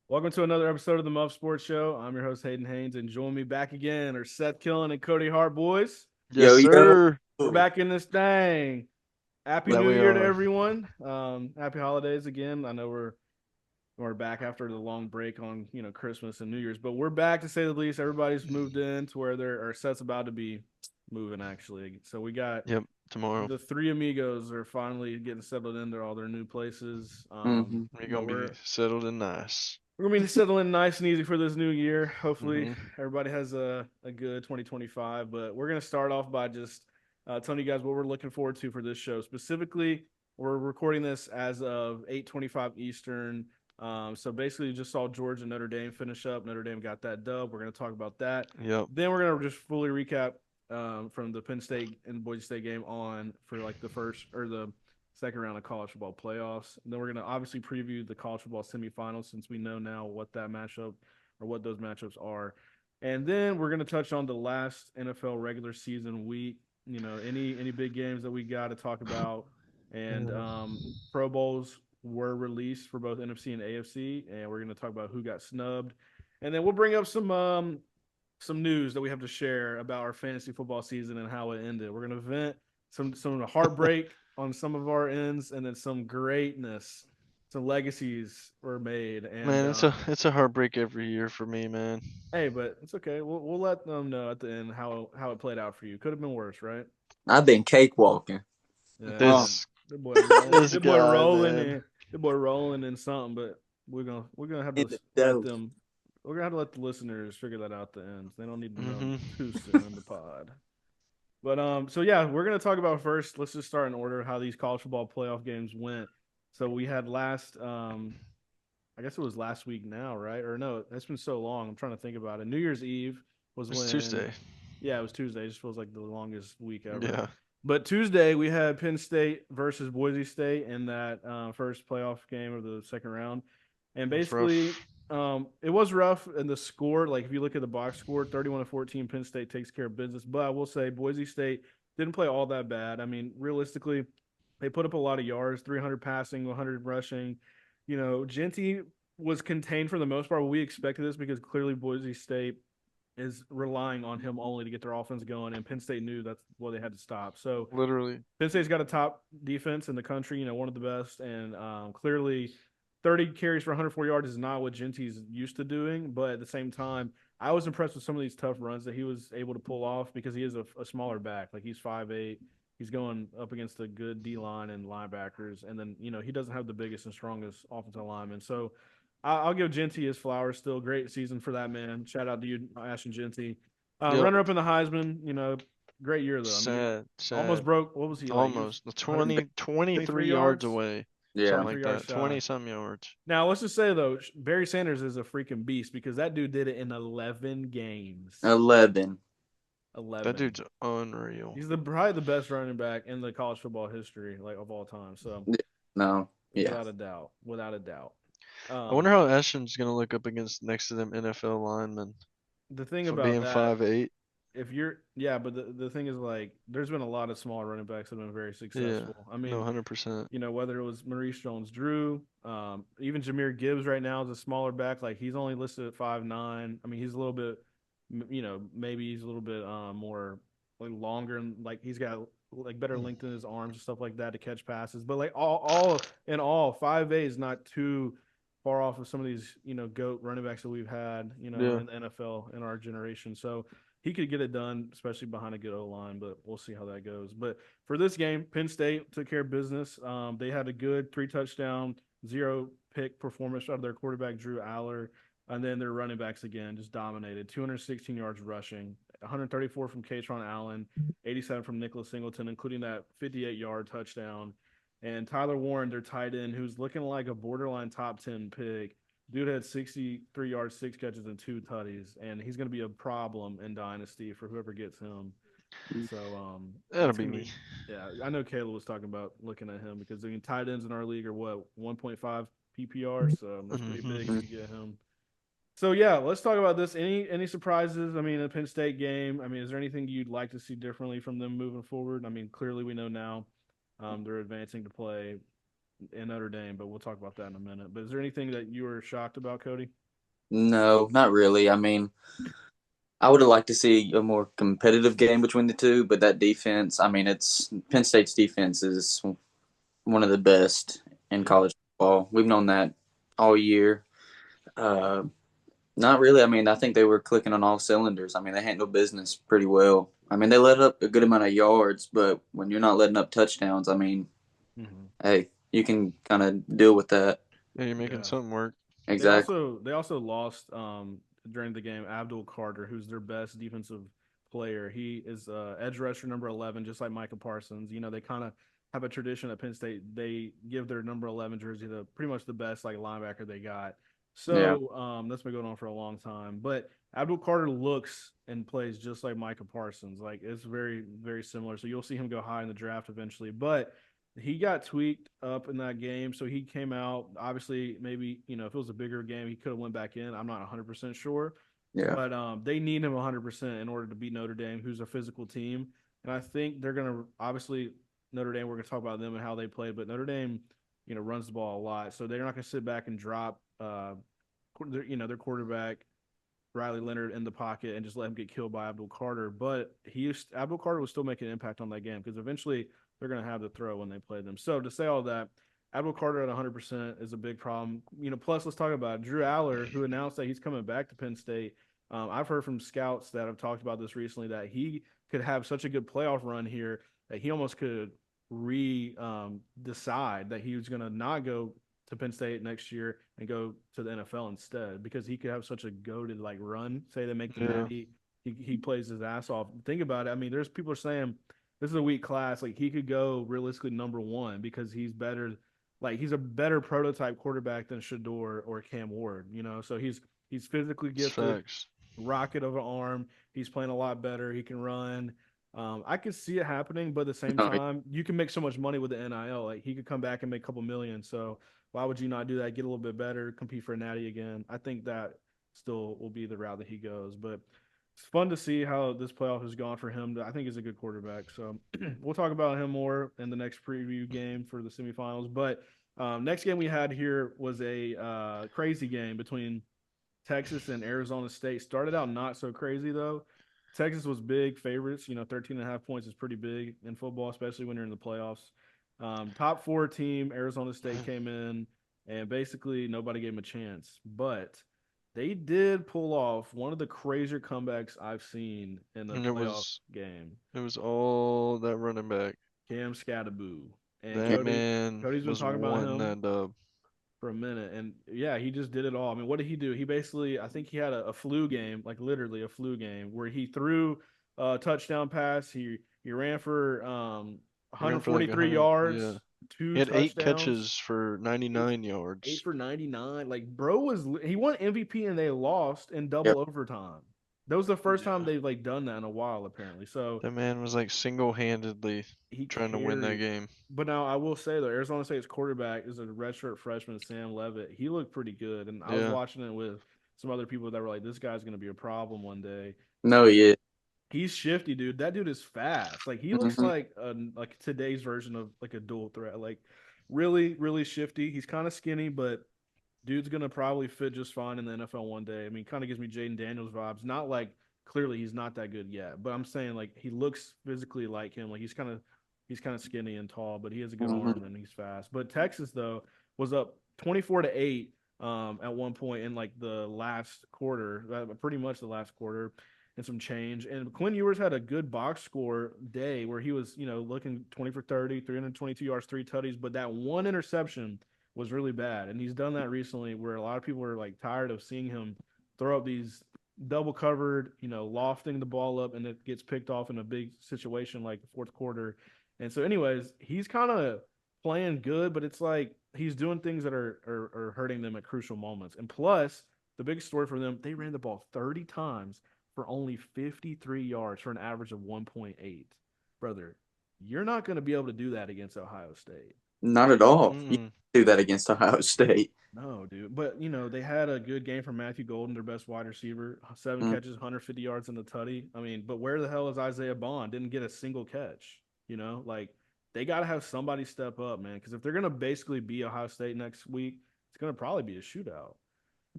Welcome to another episode of the Muffed Sports Show. I'm your host Hayden Haynes, and join me back again are Seth Killen and Cody Hart, boys. Yes, Yo, yo. sir. We're back in this thing. Happy That New we Year to are. everyone. Happy holidays again. I know we're back after the long break on Christmas and New Year's, but we're back to say the least. Everybody's moved in to where there are sets about to be moving actually. So we got Yep, tomorrow. the three amigos are finally getting settled into all their new places. hmm We're But gonna be settled and nice. we're gonna be settling nice and easy for this new year. Hopefully, Mm-hmm. everybody has a good 2025. But we're gonna start off by just telling you guys what we're looking forward to for this show. Specifically, we're recording this as of 8:25 Eastern. So basically, just saw Georgia and Notre Dame finish up. Notre Dame got that dub. We're gonna talk about that. Yep. Then we're gonna just fully recap from the Penn State and Boise State game on for like the first or the second round of college football playoffs. And then we're going to obviously preview the college football semifinals since we know now what that matchup or what those matchups are. And then we're going to touch on the last NFL regular season week. Any big games that we got to talk about, and Pro Bowls were released for both NFC and AFC, and we're going to talk about who got snubbed, and then we'll bring up some news that we have to share about our fantasy football season and how it ended. We're going to vent some heartbreak on some of our ends, and then some greatness, some legacies were made. And Man, it's a heartbreak every year for me, man. hey, but it's okay. We'll let them know at the end how it played out for you. Could have been worse, right? I've been cakewalking. Yeah, Oh, This the boy rolling, this the boy guy, rolling man. in, the boy rolling in something. But we're gonna have in to the let dope. them. We're gonna have to let the listeners figure that out at the end. They don't need to know Mm-hmm. too soon in the pod. But so yeah, we're gonna talk about first. Let's just start in order how these college football playoff games went. So we had last, I guess it was last week now, right? Or no, it's been so long. I'm trying to think about it. New Year's Eve was It's when, Tuesday. yeah, it was Tuesday. It just feels like the longest week ever. Yeah, But Tuesday we had Penn State versus Boise State in that first playoff game of the second round, and that's basically rough. it was rough. And the score, like if you look at the box score, 31-14, Penn State takes care of business. But I will say Boise State didn't play all that bad. I mean, realistically, they put up a lot of yards, 300 passing, 100 rushing. Genty was contained for the most part. We expected this because clearly Boise State is relying on him only to get their offense going, and Penn State knew that's what they had to stop. So Literally. Penn State's got a top defense in the country, one of the best, and clearly 30 carries for 104 yards is not what Genty's used to doing. But at the same time, I was impressed with some of these tough runs that he was able to pull off because he is a smaller back. Like he's 5'8". He's going up against a good D line and linebackers, and then he doesn't have the biggest and strongest offensive lineman. So I'll give Genty his flowers. Still great season for that man. Shout out to you, Ashton Genty. Yep. Runner up in the Heisman. Great year though. I mean, Sad, almost sad. broke. What was he like? He was Almost. The 123 23 yards away. Something Yeah. like yards that. 20 shy. some yards. Now let's just say though, Barry Sanders is a freaking beast because that dude did it in 11 games. 11. That 11. dude's unreal. He's probably the best running back in the college football history, like of all time. So Yeah. No. Yeah. without a doubt, without a doubt. I wonder Um, how Ashton's gonna look up against next to them NFL linemen the thing for about being that, 5'8". if you're, yeah, but the thing is like, there's been a lot of small running backs that have been very Yeah. successful. I No, mean, 100%. whether it was Maurice Jones-Drew, even Jameer Gibbs right now is a smaller back. Like he's only listed at 5'9". I mean, he's a little bit, maybe he's a little bit more like longer and like he's got like better length in his arms and stuff like that to catch passes. But like all in all, 5'8" is not too far off of some of these goat running backs that we've had Yeah. in the NFL in our generation. So he could get it done, especially behind a good O line. But we'll see how that goes. But for this game, Penn State took care of business. They had a good 3 touchdown, 0 pick performance out of their quarterback Drew Aller, and then their running backs again just dominated. 216 yards rushing, 134 from Katron Allen, 87 from Nicholas Singleton, including that 58-yard touchdown. And Tyler Warren, their tight end, who's looking like a borderline top 10 pick. Dude had 63 yards, 6 catches, and 2 tutties, and he's going to be a problem in Dynasty for whoever gets him. So That'll that's be gonna me. be, yeah. I know Kayla was talking about looking at him because I mean tight ends in our league are what 1.5 PPR, so that's pretty big Hmm. if you get him. So yeah, let's talk about this. Any surprises? I mean, a Penn State game. I mean, is there anything you'd like to see differently from them moving forward? I mean, clearly we know now they're advancing to play and Notre Dame, but we'll talk about that in a minute. But is there anything that you were shocked about, Cody? No, not really. I mean, I would have liked to see a more competitive game between the two, but that defense, I mean, it's Penn State's defense is one of the best in Yeah. college football. We've known that all year. Uh, Not really. I mean, I think they were clicking on all cylinders. I mean, they handled business pretty well. I mean, they let up a good amount of yards, but when you're not letting up touchdowns, I mean, Mm-hmm. hey, you can kind of deal with that. Yeah, you're making Yeah. something work. Exactly. They also lost during the game Abdul Carter, who's their best defensive player. He is edge rusher number 11, just like Micah Parsons. You know, they kind of have a tradition at Penn State. They give their number 11 jersey to pretty much the best like linebacker they got. Yeah. So that's been going on for a long time. But Abdul Carter looks and plays just like Micah Parsons. Like it's very, very similar. So you'll see him go high in the draft eventually. But he got tweaked up in that game, so he came out. Obviously, maybe if it was a bigger game, he could have went back in. I'm not 100% sure, Yeah. but they need him 100% in order to beat Notre Dame, who's a physical team. And I think they're gonna obviously Notre Dame. We're gonna talk about them and how they play, but Notre Dame, runs the ball a lot, so they're not gonna sit back and drop, their quarterback Riley Leonard in the pocket and just let him get killed by Abdul Carter. But Abdul Carter was still making an impact on that game because eventually they're going to have the throw when they play them. So to say all that, Abdul Carter at 100% is a big problem. Plus let's talk about Drew Aller, who announced that he's coming back to Penn State. I've heard from scouts that have talked about this recently that he could have such a good playoff run here that he almost could decide that he was going to not go to Penn State next year and go to the NFL instead because he could have such a goated like run. Say they make the Yeah. Natty, he plays his ass off. Think about it. I mean, there's people are saying this is a weak class. Like he could go realistically number one because he's better. Like he's a better prototype quarterback than Shador or Cam Ward. So he's physically It's gifted, facts. rocket of an arm. He's playing a lot better. He can run. I could see it happening, but at the same No, time, you can make so much money with the NIL. Like he could come back and make a couple million. So why would you not do that? Get a little bit better, compete for a natty again. I think that still will be the route that he goes. But it's fun to see how this playoff has gone for him. I think he's a good quarterback. So we'll talk about him more in the next preview game for the semifinals. But next game we had here was a crazy game between Texas and Arizona State. Started out not so crazy though. Texas was big favorites. 13 and a half points is pretty big in football, especially when you're in the playoffs. Top four team, Arizona State came in, and basically nobody gave them a chance. But they did pull off one of the crazier comebacks I've seen in a And playoff game. it was all that running back. Cam Scattaboo. And That man Cody's been was talking about wanting him that dub. for a minute. And yeah, he just did it all. I mean, what did he do? He basically, I think he had a flu game, like literally a flu game, where he threw a touchdown pass. He ran for He ran for like 143 100. Yeah. yards, He two had 8 touchdowns, catches for eight, 99 eight yards. for 99. Like, bro he won MVP and they lost in double yep. overtime. That was the first time Yeah. they've like done that in a while, apparently. So That man was like single-handedly he trying to win that carried. game. But now I will say though, Arizona State's quarterback is a redshirt freshman, Sam Levitt. He looked pretty good, and I was Yeah. watching it with some other people that were like, "This guy's going to be a problem one day." No, he is. He's shifty, dude. That dude is fast. Like he looks Mm-hmm. like today's version of like a dual threat. Like really, really shifty. He's kind of skinny, but dude's gonna probably fit just fine in the NFL one day. I mean, kind of gives me Jaden Daniels vibes. Not like clearly he's not that good yet, but I'm saying like he looks physically like him. Like he's kind of skinny and tall, but he has a good Mm-hmm. arm and he's fast. But Texas though was up 24-8 at one point in like the last quarter, pretty much the last quarter and some change. And Quinn Ewers had a good box score day where he was, looking 20 for 30, 322 yards, three tutties, but that one interception was really bad. And he's done that recently where a lot of people are like tired of seeing him throw up these double covered, lofting the ball up and it gets picked off in a big situation like the fourth quarter. And so, anyways, he's kind of playing good, but it's like he's doing things that are hurting them at crucial moments. And plus, the big story for them, they ran the ball 30 times for only 53 yards for an average of 1.8. Brother, you're not going to be able to do that against Ohio State. Not at all. You Mm-mm. do that against Ohio State. No, dude. But they had a good game from Matthew Golden, their best wide receiver. 7 Mm. catches, 150 yards in the tutty. I mean, but where the hell is Isaiah Bond? Didn't get a single catch. Like they got to have somebody step up, man. Because if they're gonna basically be Ohio State next week, it's gonna probably be a shootout.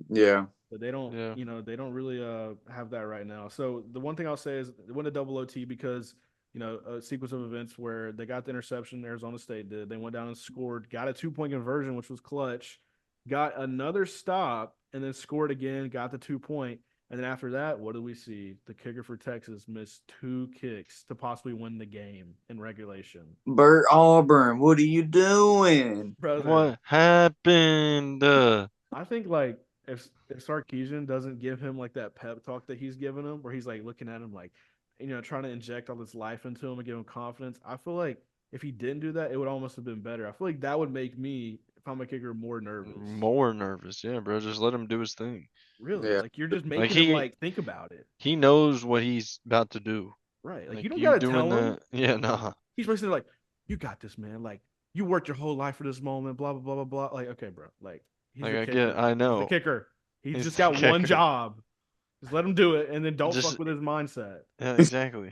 Yeah. But they don't, Yeah. they don't really have that right now. So the one thing I'll say is they went to double OT because a sequence of events where they got the interception. Arizona State did. They went down and scored, got a 2-point conversion, which was clutch, got another stop, and then scored again, got the 2-point. And then after that, what do we see? The kicker for Texas missed 2 kicks to possibly win the game in regulation. Bert Auburn, what are you doing? Brother, What happened? I think like if Sarkisian doesn't give him like that pep talk that he's giving him, where he's like looking at him like, trying to inject all this life into him and give him confidence. I feel like if he didn't do that, it would almost have been better. I feel like that would make me, if I'm a kicker, more nervous. More nervous, yeah, bro. Just let him do his thing. Really, Yeah. like you're just Like making him like think about it. he knows what he's about to do. Right, like you Like don't you gotta doing tell him. that, yeah, nah. He's basically like, you got this, man. Like you worked your whole life for this moment. Blah blah blah blah blah. Like okay, bro. Like he's Like the I kicker. get, I He's the know. kicker. He's He's just the got one kicker. job. Just let him do it, and then don't Just- fuck with his mindset. Yeah, exactly.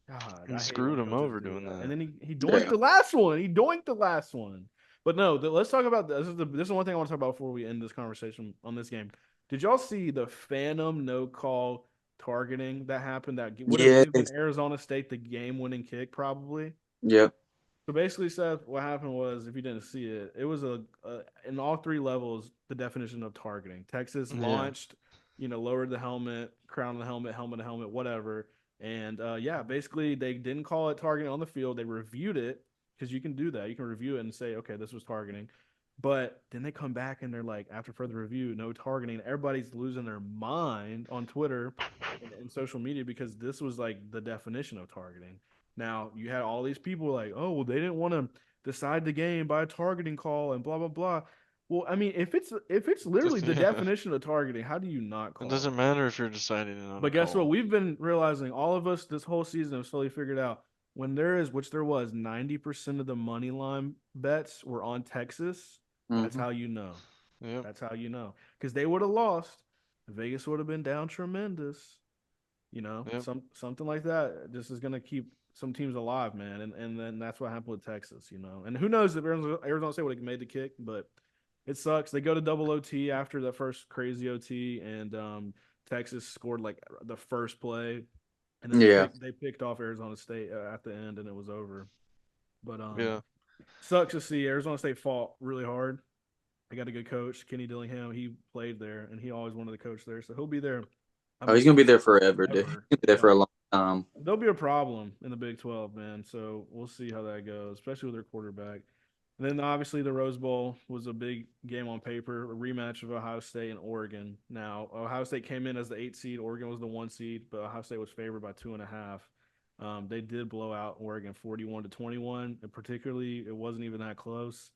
God, And I hate screwed when him coaches over do doing that. And then he doinked the last one. He doinked the last one. But no, let's talk about this. This is the one thing I want to talk about before we end this conversation on this game. Did y'all see the phantom no call targeting that happened that would have Yes. given Arizona State the game winning kick probably? Yep. So basically, Seth, what happened was, if you didn't see it, it was in all 3 levels the definition of targeting. Texas Yeah. launched, lowered the helmet, crown the helmet, helmet to helmet, whatever. And basically they didn't call it targeting on the field. They reviewed it because you can do that. You can review it and say, okay, this was targeting. But then they come back and they're like, after further review, no targeting. Everybody's losing their mind on Twitter and social media because this was like the definition of targeting. Now you had all these people like, oh, well, they didn't want to decide the game by a targeting call and blah blah blah. Well, I mean, if it's literally the Yeah. definition of targeting, how do you not call It doesn't matter if you're deciding it on But a guess call. what? We've been realizing, all of us this whole season have slowly figured out, when there is, which there was, 90% of the money line bets were on Texas. That's Mhm. how you know. Yep. That's how you know. Because they would have lost. Vegas would have been down tremendous. Yep. Something like that. This is gonna keep some teams alive, man. And then that's what happened with Texas, And who knows if Arizona State would have made the kick, but it sucks. They go to double OT after the first crazy OT, and Texas scored like the first play, and then Yeah. they picked off Arizona State at the end, and it was over. But Yeah. sucks to see Arizona State fought really hard. They got a good coach, Kenny Dillingham. He played there, and he always wanted to coach there, so he'll be there. Oh, he's gonna be there forever, dude. He's Ever. gonna be there for Yeah. a long time. There'll be a problem in the Big 12, man. So we'll see how that goes, especially with their quarterback. And then obviously the Rose Bowl was a big game on paper, a rematch of Ohio State and Oregon. Now Ohio State came in as the 8 seed, Oregon was the 1 seed, but Ohio State was favored by 2.5. They did blow out Oregon 41-21, and particularly it wasn't even that close.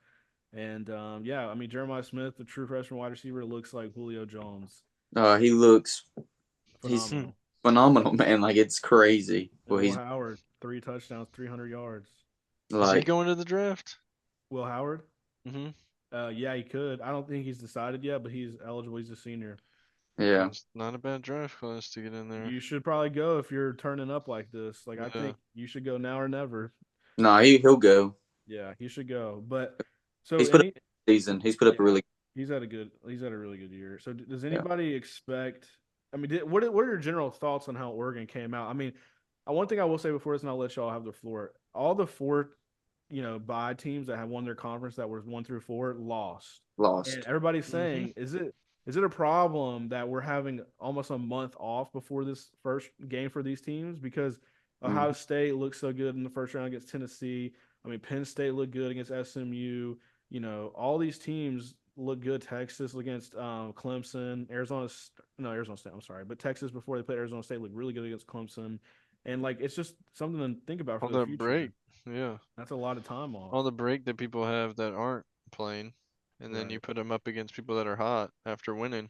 And I mean Jeremiah Smith, the true freshman wide receiver, looks like Julio Jones. He looks he's Phenomenal. phenomenal, man. Like it's crazy. And Well, Will he's Howard, 3 touchdowns, 300 yards. Is he like going to the draft? Will Howard? Mm-hmm. Yeah, he could. I don't think he's decided yet, but he's eligible. He's a senior. yeah. It's not a bad draft class to get in there. You should probably go if you're turning up like this. Like I Yeah. think you should go now or never. No, he'll go. Yeah, he should go. But so He's put up a season. He's put up a really he's had a really good year. So does anybody expect? I mean, what are your general thoughts on how Oregon came out? I mean, one thing I will say before this, and I'll let y'all have the floor. All the 4, bye teams that have won their conference that was 1 through 4 lost. lost. And everybody's saying, is it a problem that we're having almost a month off before this first game for these teams? Because Ohio State looks so good in the first round against Tennessee. I mean, Penn State looked good against SMU. All these teams look good. Texas against Clemson. Arizona State. I'm sorry, but Texas before they played Arizona State looked really good against Clemson. And like, it's just something to think about for All the that future. break. Yeah. That's a lot of time off. All the break that people have that aren't playing. And then you Right. put them up against people that are hot after winning.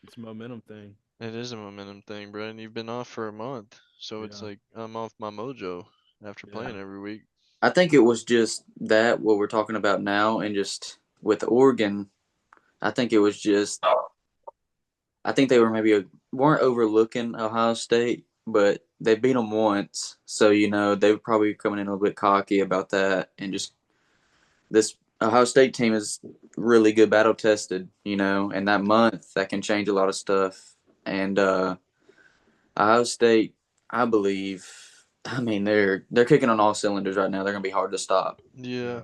It's a momentum thing. It is a momentum thing, bro. And you've been off for a month. So it's Yeah. like I'm off my mojo after playing every week. I think it was just that what we're talking about now, and just with Oregon, I think it was just I think they were weren't overlooking Ohio State, but they beat them once, so they were probably coming in a little bit cocky about that, and just this Ohio State team is really good, battle tested, and that month that can change a lot of stuff. And Ohio State, I believe, I mean they're kicking on all cylinders right now. They're gonna be hard to stop. Yeah.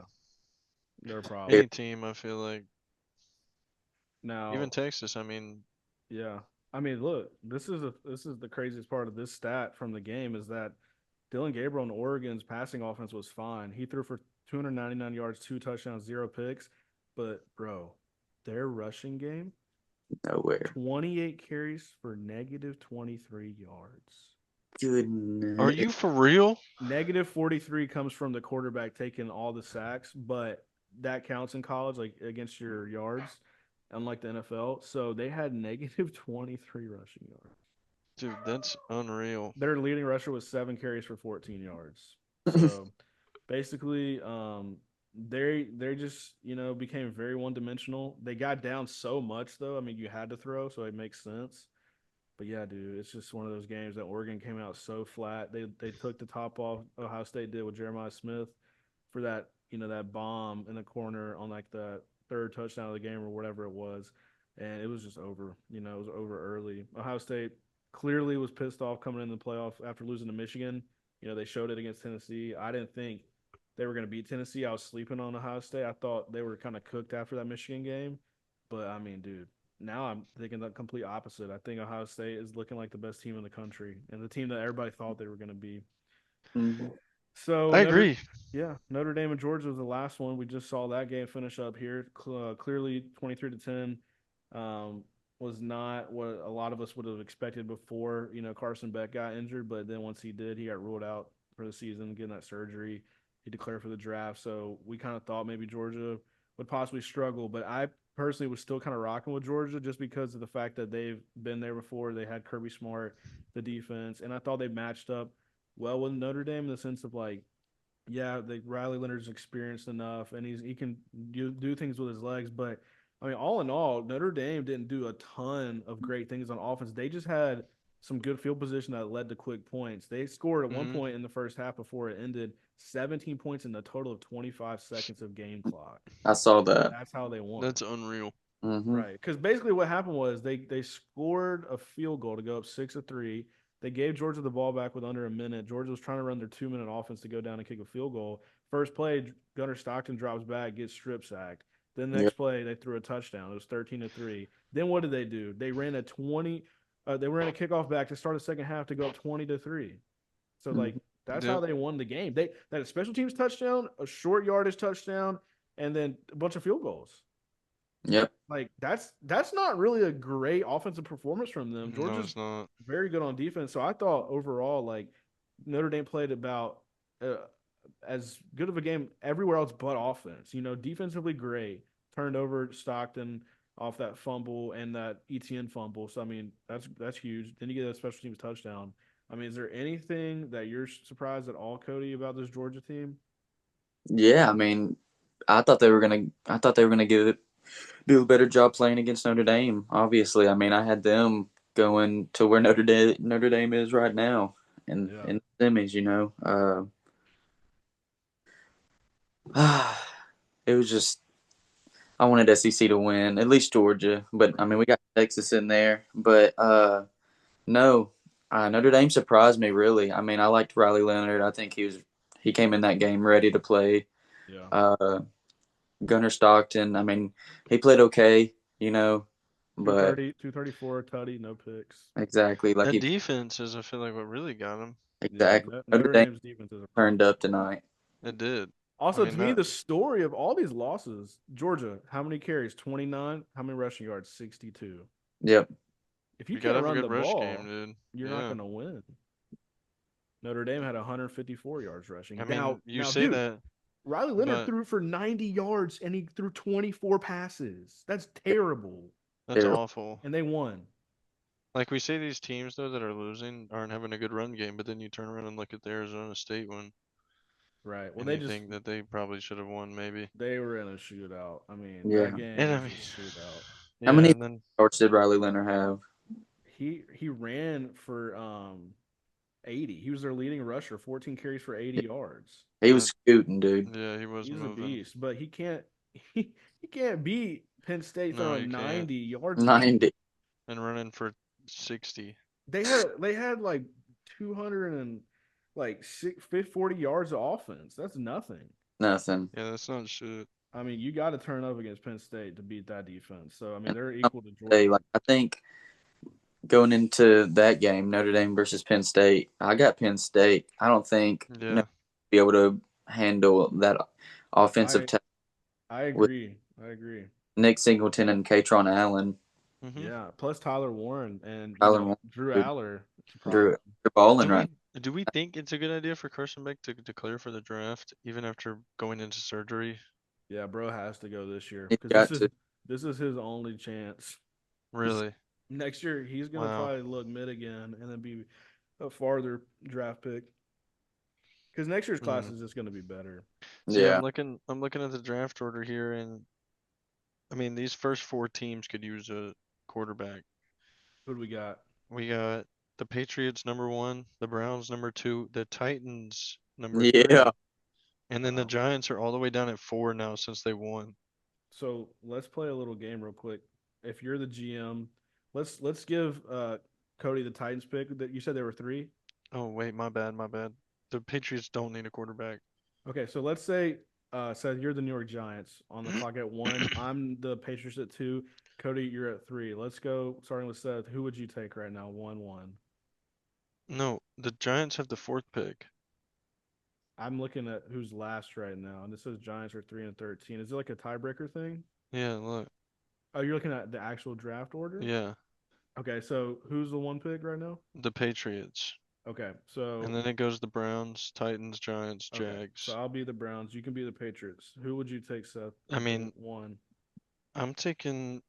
Yeah, no problem. Any team, I feel like. Even Now, Texas, I mean, yeah, I mean, look, this is the craziest part of this stat from the game is that Dylan Gabriel in Oregon's passing offense was fine. He threw for 299 yards, 2 touchdowns, 0 picks. But bro, their rushing game, Nowhere. 28 carries for negative 23 yards. are Goodness. you for real? Negative 43 comes from the quarterback taking all the sacks, but that counts in college, like against your yards, unlike the NFL. So they had negative 23 rushing yards. Dude, that's unreal. Their leading rusher was 7 carries for 14 yards. So basically, they just became very one dimensional. They got down so much though. I mean, you had to throw, so it makes sense. But yeah, dude, it's just one of those games that Oregon came out so flat. They took the top off Ohio State did with Jeremiah Smith for that that bomb in the corner on like the third touchdown of the game or whatever it was, and it was just over. It was over early. Ohio State clearly was pissed off coming in the playoff after losing to Michigan. They showed it against Tennessee. I didn't think they were going to beat Tennessee. I was sleeping on Ohio State. I thought they were kind of cooked after that Michigan game, but I mean, dude, now I'm thinking the complete opposite. I think Ohio State is looking like the best team in the country and the team that everybody thought they were going to be. Mhm. So I agree. Notre Dame and Georgia was the last one. We just saw that game finish up here. Clearly, 23-10 was not what a lot of us would have expected before. Carson Beck got injured, but then once he did, he got ruled out for the season, getting that surgery. He declared for the draft, so we kind of thought maybe Georgia would possibly struggle. But I personally was still kind of rocking with Georgia just because of the fact that they've been there before. They had Kirby Smart, the defense, and I thought they matched up well with Notre Dame in the sense of like, yeah, the Riley Leonard's experienced enough, and he can do things with his legs. But I mean, all in all, Notre Dame didn't do a ton of great things on offense. They just had some good field position that led to quick points. They scored at one Hmm. point in the first half before it ended, 17 points in a total of 25 seconds of game clock. I saw that. That's how they won. That's unreal. Hmm. Right, because basically what happened was they scored a field goal to go up 6-3. They gave Georgia the ball back with under a minute. Georgia was trying to run their 2 minute offense to go down and kick a field goal. First play, Gunnar Stockton drops back, gets strip sacked. Then the Yep. next play, they threw a touchdown. It was 13-3. Then what did they do? They ran a 20. They ran a kickoff back to start the second half to go up 20-3. So like that's how Yep. they won the game. They had a special teams touchdown, a short yardage touchdown, and then a bunch of field goals. Yep. Like that's not really a great offensive performance from them. No, Georgia's it's not. very good on defense, so I thought overall like Notre Dame played about uh, as good of a game everywhere else but offense. Defensively great. Turned over Stockton off that fumble and that ETN fumble. So I mean that's huge. Then you get a special teams touchdown. I mean, is there anything that you're surprised at all, Cody, about this Georgia team? Yeah, I mean, I thought they were gonna do a better job playing against Notre Dame. Obviously, I mean, I had them going to where Notre Dame is right now, Yeah. in the semis. It was just I wanted SEC to win, at least Georgia, but I mean, we got Texas in there, but no, Notre Dame surprised me really. I mean, I liked Riley Leonard. I think he came in that game ready to play. Yeah. Uh, Gunnar Stockton. I mean, he played okay, but 230, 234, tutty, no picks. exactly like That he defense is, I feel like, what really got him. Yeah, exactly Notre Notre Dame Dame's defense is a turned problem. up tonight. It did. I Also, mean, to me, the story of all these losses, Georgia, how many carries? 29. How many rushing yards? 62. Yep. If you you gotta can't have a run good the rush game, ball, dude. you're not Yeah. going to win. Notre Dame had 154 yards rushing. I Now, mean, you say dude, that, Riley Leonard but threw for 90 yards and he threw 24 passes. That's terrible. that's Terrible. awful. And they won. Like, we say these teams, though, that are losing aren't having a good run game, but then you turn around and look at the Arizona State one, Right. Well, and you think that they probably should have won, maybe. they were in a shootout. I mean, that Yeah. game And I was mean, a shootout. How yeah, many and then yards did Riley Leonard have? He ran for 80. He was their leading rusher, 14 carries for 80 yards. He was scooting, dude. Yeah, he was He's a moving. beast, but he can't beat Penn State No, throwing you can't. 90 yards. 90. And running for 60. They had like 200 and like 40 yards of offense. That's nothing. Nothing. Yeah, that's not shit. I mean, you got to turn up against Penn State to beat that defense. So I mean, And they're I'm equal to gonna say, Georgia. like, I think going into that game, Notre Dame versus Penn State, I got Penn State. I don't think Yeah. be able to handle that offensive I talent I with agree. I agree. Nick Singleton and Katron Allen. Mm-hmm. Yeah. Plus Tyler Warren and Tyler Warren, Drew dude, Aller. It's a Drew, problem. they're balling Do right. we think it's a good idea for Carson Beck to declare for the draft even after going into surgery? Yeah, bro has to go this year He's because got to. this is his only chance. Really? Next year he's gonna Wow. probably look mid again and then be a farther draft pick. Because next year's class Mm. is just gonna be better. See, Yeah, I'm looking at the draft order here, and I mean these first 4 teams could use a quarterback. Who do we got? We got the Patriots #1, the Browns #2, the Titans #3, yeah. and then the Wow. Giants are all the way down at 4 now since they won. So let's play a little game real quick. If you're the GM, let's give Cody the Titans pick. That you said there were three. Oh wait, my bad, my bad. The Patriots don't need a quarterback. Okay, so let's say Seth, you're the New York Giants on the clock at 1. I'm the Patriots at 2. Cody, you're at 3. Let's go starting with Seth. Who would you take right now? 1-1. No, the Giants have the 4th pick. I'm looking at who's last right now, and this says Giants are 3 and 13. Is it like a tiebreaker thing? Yeah, look. Oh, you're looking at the actual draft order? Yeah, Okay, so who's the one pick right now? the Patriots. Okay, And so then it goes the Browns, Titans, Giants, okay, so Jags. I'll be the Browns. You can be the Patriots. Who would you take, Seth, I at the mean, 1? I'm taking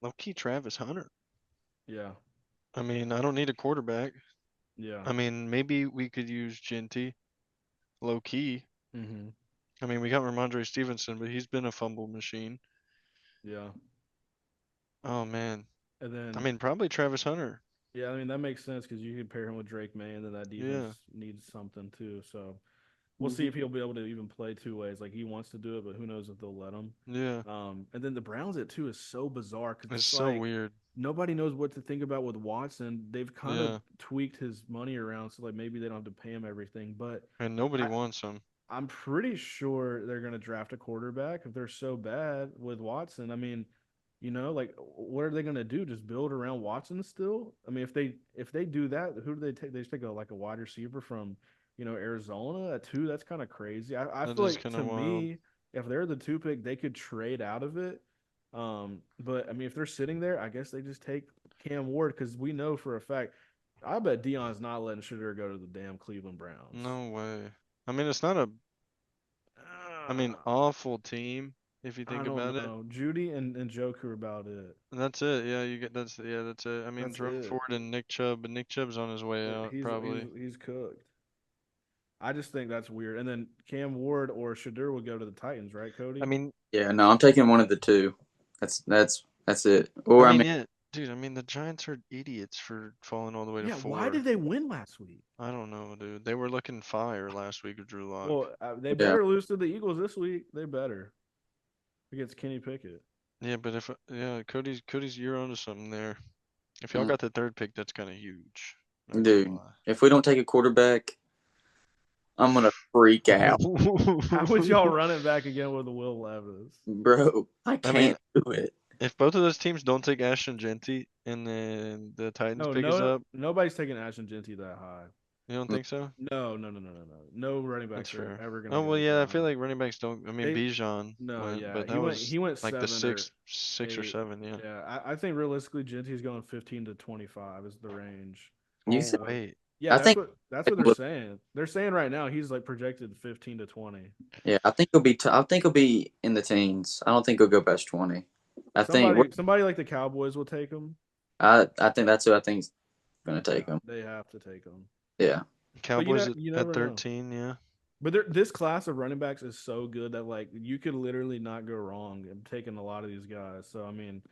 low-key Travis Hunter. Yeah, I mean, I don't need a quarterback. yeah. I mean, maybe we could use Genty, low-key. Mm-hmm. I mean, we got Ramondre Stevenson, but he's been a fumble machine. Yeah, Oh man. and I then mean, probably Travis Hunter. yeah, I mean that makes sense because you can pair him with Drake May, and then that defense Yeah. needs something too. So we'll see Mhm. if he'll be able to even play two ways. Like he wants to do it, but who knows if they'll let him. Yeah. And then the Browns at 2 is so bizarre because It's it's so like weird. nobody knows what to think about with Watson. They've kind of Yeah. tweaked his money around, so like maybe they don't have to pay him everything. But And nobody I, wants him. I'm pretty sure they're going to draft a quarterback if they're so bad with Watson. I mean, like what are they going to do? Just build around Watson still? I mean, if they do that, who do they take? They just take a wide receiver from Arizona at 2. That's kind of crazy. I That feel is like kind to of wild. me, if they're the 2 pick, they could trade out of it. But I mean, if they're sitting there, I guess they just take Cam Ward because we know for a fact. I bet Dion's not letting Shadur go to the damn Cleveland Browns. No way. I mean, it's not a, Uh, awful team if you I think don't about it. know. Judy and Joker are about it. And that's it. Yeah, that's it. I mean, That's Jerome it. Ford and Nick Chubb, but Nick Chubb's on his way out He's he's probably. he's cooked. I just think that's weird. And then Cam Ward or Shadur would go to the Titans, right, I Cody? mean, Yeah, no, I'm taking one of the two. That's it. Or I mean, yeah, dude. I mean, the Giants are idiots for falling all the way to Yeah. Why 4. did they win last week? I don't know, dude. They were looking fire last week with Drew Lock. Well, they yeah, better lose to the Eagles this week. They better against Kenny Pickett. Yeah, but if Cody's you're onto something there. If y'all mm, got the 3rd pick, that's kind of huge. Not gonna dude. If we don't take a quarterback, I'm gonna freak out, How would lie. y'all run it back again with Will Levis? bro. I I mean, can't do it. if both of those teams don't take Ashton Genty and then the Titans No, pick is no, up, nobody's taking Ashton Genty that high. you don't think so? No, no, no, no, no, no. No running That's backs are fair. ever gonna Oh go well, yeah. I that feel high. like running backs don't. I mean, They Bijan No, went, yeah, but that was he went like the 7 or six or 8. seven. Yeah. Yeah, I think realistically, Genty's going 15 to 25 is the range. You Oh said So wait. yeah, I that's think. what they're saying. They're saying right now he's like projected 15 to 20. Yeah, I think he'll be. I think he'll be in the teens. I don't think he'll go past 20. I think. Somebody like the Cowboys will take him. I think that's who I think's gonna Yeah, take him. they have to take him. Yeah. But Cowboys you at never know. 13. Yeah. But this class of running backs is so good that like you could literally not go wrong in taking a lot of these guys. So I mean,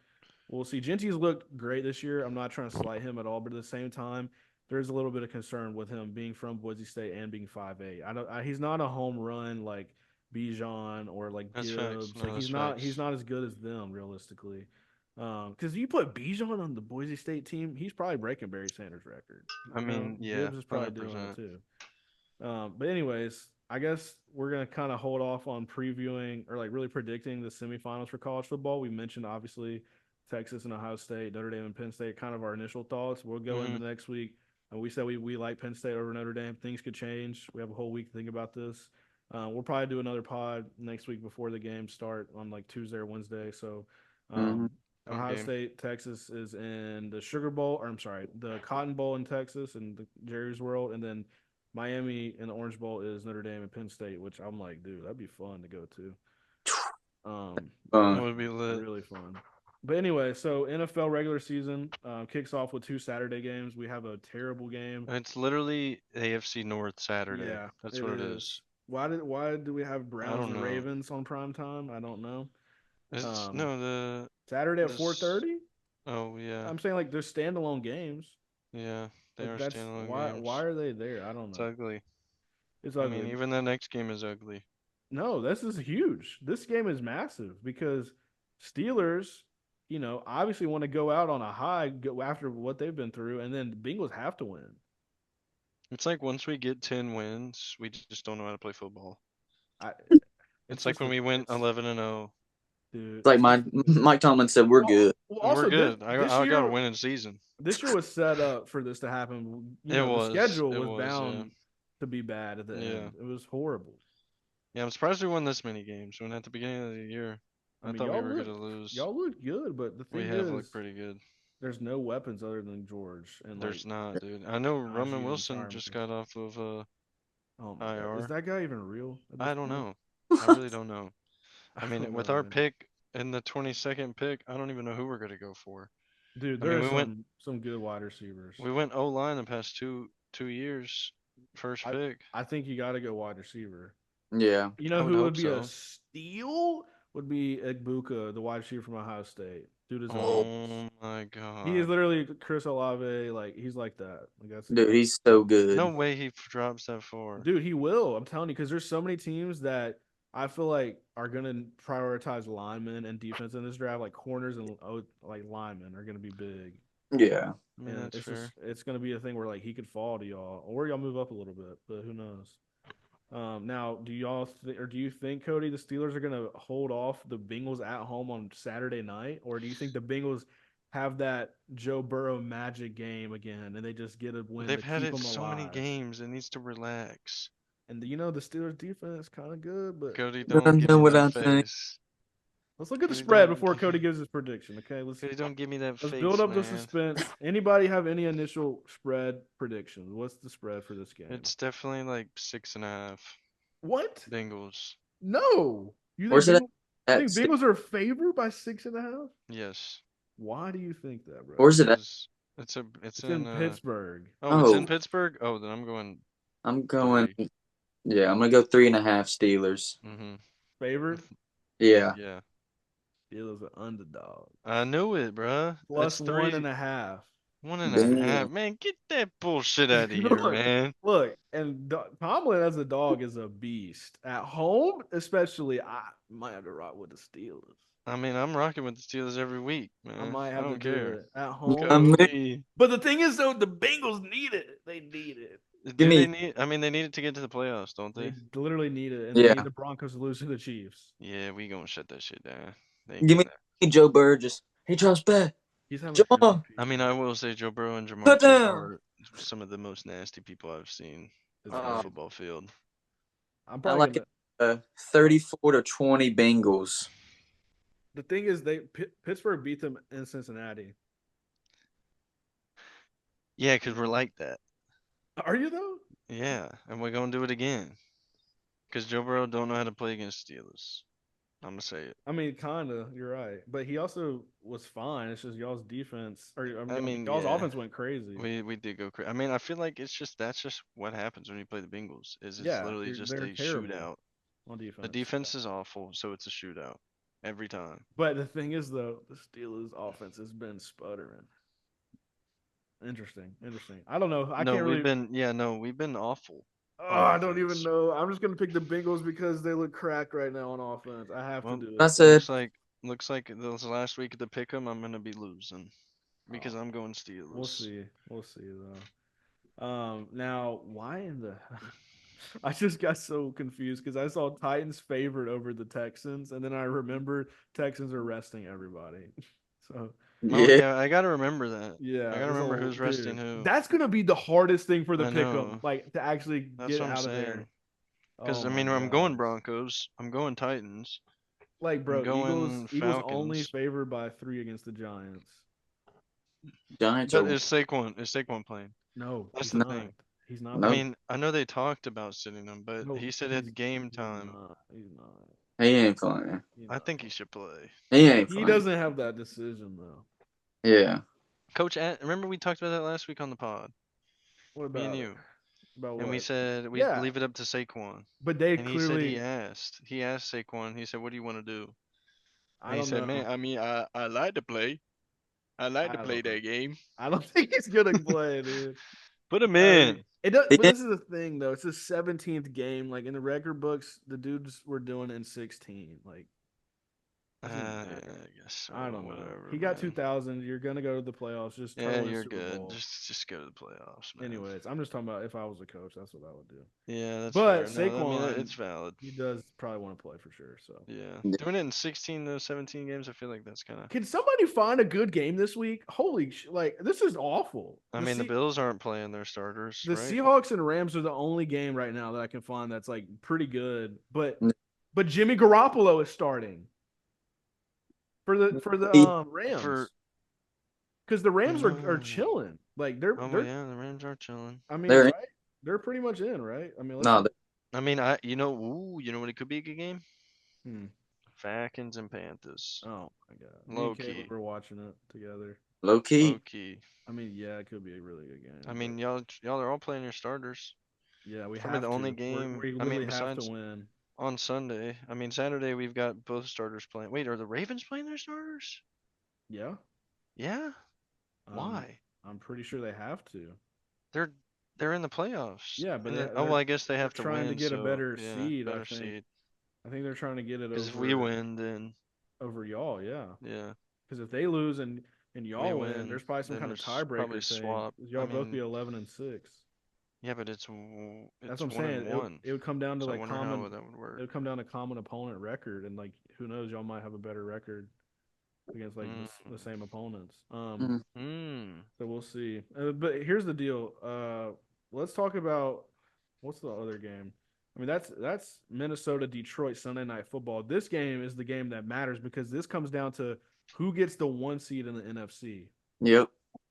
we'll see. Genty's looked great this year. I'm not trying to slight him at all, but at the same time, there's a little bit of concern with him being from Boise State and being 5'8". He's not a home run like Bijan or like That's facts. Gibbs. No, Like that's he's facts. not as good as them realistically. Because you put Bijan on the Boise State team, he's probably breaking Barry Sanders' record. I You know, mean, yeah, Gibbs is probably doing it 100%. too. But anyways, I guess we're gonna kind of hold off on previewing or like really predicting the semifinals for college football. We mentioned obviously Texas and Ohio State, Notre Dame and Penn State, kind of our initial thoughts. We'll go into Hmm. next week. And we said we like Penn State over Notre Dame. Things could change. We have a whole week to think about this. We'll probably do another pod next week before the games start on like Tuesday or Wednesday. So Mm-hmm. I'm Ohio game. State, Texas is in the Sugar Bowl, or I'm sorry, the Cotton Bowl in Texas and the Jerry's World, and then Miami and the Orange Bowl is Notre Dame and Penn State, which I'm like, dude, that'd be fun to go to. That Fun. would be lit. Really fun. But anyway, so NFL regular season kicks off with 2 Saturday games. We have a terrible game. It's literally AFC North Saturday. Yeah, That's it what it is. is. Why do we have I Browns don't and know. Ravens on prime time? I don't know. It's Um, no the Saturday at four this. thirty. Oh yeah, I'm saying like they're standalone games. yeah. They Like are that's standalone why games. are they there? I don't It's know. ugly. It's I mean, ugly. even the next game is ugly. No, this is huge. This game is massive because Steelers, obviously want to go out on a high go after what they've been through, and then the Bengals have to win. It's like once we get 10 wins, we just don't know how to play football. I, it's It's like just when a, we went it's 11 and 0. dude, It's like it's just Mike Tomlin said, we're well, good. well We're also this good. this I got a year winning season. this year was set up for this to happen. It The was. schedule It was was. Yeah. bound to be bad at the Yeah. end. It was horrible. Yeah. I'm surprised we won this many games. When at the beginning of the year, I I mean, thought we were gonna lose. y'all look good, but the We thing have looked is, pretty good. there's no weapons other than George and like There's not, dude. I know Roman Najee and Wilson just Tyron. got off of Oh my god, is IR. that guy even real at this I don't point? know. I really don't know. I I mean, don't with know, our man. pick in the 22nd pick, I don't even know who we're gonna go for. Dude, I there mean, are some good wide receivers. we went O line the past two years. First I pick. I think you got to go wide receiver. Yeah. You I know would who would hope be a so. steal? Would be Egbuka, the wide receiver from Ohio State. Dude is a Oh, beast. Oh my He is god. literally Chris Olave. Like he's like that. Like dude, he's so No good. way he drops that far. dude. He will. I'm telling you, because there's so many teams that I feel like are gonna prioritize linemen and defense in this draft. Like corners and like linemen are gonna be big. Yeah. I mean, And that's fair. it's gonna be a thing where like he could fall to y'all, or y'all move up a little bit, but who knows? Now, do you think Cody the Steelers are gonna hold off the Bengals at home on Saturday night, or do you think the Bengals have that Joe Burrow magic game again, and they just get a win to They've had keep it them so many alive? games. It needs to relax. And the Steelers defense kind of good, but Cody, I don't give know me what that I think. face. let's look at the Cody, spread don't. before Cody gives his prediction. Okay, Cody, don't give me that let's build face, up the man. suspense. Anybody have any initial spread predictions? What's the spread for this game? It's definitely like 6.5. What? Bengals. No. Where's it at? You At think Bengals are favored by 6.5? Yes, Why do you think that, bro? Where's it at? because it's It's in in Pittsburgh. oh, it's in Oh, Pittsburgh. Oh, then I'm going I'm going. 3. Yeah, I'm gonna go 3.5 Steelers. Mm-hmm. Favored? Yeah. Yeah. Steelers are underdog. I knew it, bruh. Plus It's one 3, and a half. one and a half. Damn. Man, get that bullshit out of here, look, man. look, and Tomlin as a dog is a beast. At home, especially, I might have to rock with the Steelers. I mean, I'm rocking with the Steelers every week, I man. might I have to don't do care. it. At home. I mean, Cody. But the thing is, though, the Bengals need it. They need it. give Do they me. need? I mean, they need it to get to the playoffs, don't They they? literally need it, and they need Yeah. the Broncos to lose to the Chiefs. Yeah, we gonna shut that shit down. They ain't Give getting me that. Joe Burgess. He drops back. He's having an John, MVP I mean, I season. will say Joe Burrow and Jamar Chase touchdown. are some of the most nasty people I've seen Is on a Uh, that? football field. I'm I probably like gonna. it. 34-20 Bengals. The thing is, Pittsburgh beat them in Cincinnati. Yeah, 'cause we're like that. Are you though? Yeah, and we're gonna do it again. 'Cause Joe Burrow don't know how to play against Steelers. I'm gonna say it. I mean, kinda. You're right, but he also was fine. It's just y'all's defense, or I I mean, mean, y'all's yeah, offense went crazy. we did go crazy. I mean, I feel like that's just what happens when you play the Bengals. Is it's Yeah, literally just they're a terrible shootout. on The defense. defense is awful, so it's a shootout every time. But the thing is, though, the Steelers' offense has been sputtering. Interesting. I don't know. I No, can't really. we've been awful Oh, on I don't even offense. know. I'm just gonna pick the Bengals because they look cracked right now on offense. I have to Well, do I it. said, looks like this last week at the pick'em, I'm gonna be losing because Oh, I'm going we'll Steelers. see. We'll see though. Now why in the? I just got so confused because I saw Titans favored over the Texans, and then I remembered Texans are resting everybody. So Oh yeah, yeah, I gotta remember that. I yeah, gotta this remember whole who's resting dude. who. That's gonna be the hardest thing for the I pick'em, know. like to actually That's get what I'm out of there. saying. Because Oh I my mean, I'm going gosh. Broncos. I'm going Titans. Like, I'm bro, Eagles going Eagles only Falcons. favored by 3 against the Giants. Giants But are is Saquon playing? No, That's he's the no, not. thing. He's not I no, playing. mean, I know they talked about sitting him, but No, he said at game time. He's not. he ain't playing. He's I not think he playing. should play. He ain't He playing. doesn't have that decision though. Yeah, Coach, remember we talked about that last week on the pod, What me and about it? you, About and we what? said we'd Yeah, leave it up to Saquon, but they and he said clearly. he asked Saquon, he said, "What do you want to do?" I And he don't said, know. "Man, I mean, I like to play. I like to I play don't know. that game. I don't think he's gonna play, dude. Put him I mean, in." it does, he but ain't, this is the thing though. It's the 17th game. Like in the record books, the dudes were doing in 16. Like doesn't even matter. I guess so. I don't know. Whatever, He got man. 2,000. You're gonna go to the playoffs. Just try to Yeah, win a you're Super good. Bowl. Just go to the playoffs, man. Anyways, I'm just talking about if I was a coach, that's what I would do. Yeah, that's But fair. No, I mean Saquon, it's valid. he does probably want to play for sure. So, Yeah, doing it in 16 to 17 games, I feel like that's kind of. can somebody find a good game this week? Holy like this is awful. I mean, the Bills aren't playing their starters, The right? Seahawks and Rams are the only game right now that I can find that's like pretty good. But Jimmy Garoppolo is starting for the he, For Rams because the Rams are no. chilling. Like Oh well, they're yeah, the Rams are chilling. I mean they're right they're pretty much in right. I mean let's no, look. I mean, you know what? It could be a good game. Hmm. Falcons and Panthers. Oh my god, me and Low Caleb key, were watching it together. low low key. key. I mean yeah, it could be a really good I game, but mean, y'all are all playing your starters. yeah, we It's probably the have only to. game. We I literally mean, have to besides win. on Sunday. I mean, Saturday we've got both starters playing. Wait, are the Ravens playing their starters? Yeah. Yeah. Um, Why? I'm pretty sure they have to. They're they're in the playoffs. Yeah, but And then, they, oh well, I guess they they're have to trying to win. get a So better yeah, seed. I better think. seed. I think they're trying to get it Because if we over win, then y'all. Yeah, yeah, because if they lose and we y'all win, win. there's probably some Then kind of there's probably tiebreaker thing. swap. 'Cause I y'all both be mean, 11-6. yeah, but That's what it's I'm one saying. and one. It would come down to So I like wonder how common. that would It work. would come down to common opponent record, and like who knows, y'all might have a better record against like Mm. the same opponents. Mm, Mm. So we'll see. But here's the deal. Let's talk about what's the other game. I mean, that's Minnesota Detroit Sunday Night Football. This game is the game that matters because this comes down to who gets the 1 seed in the NFC, yep.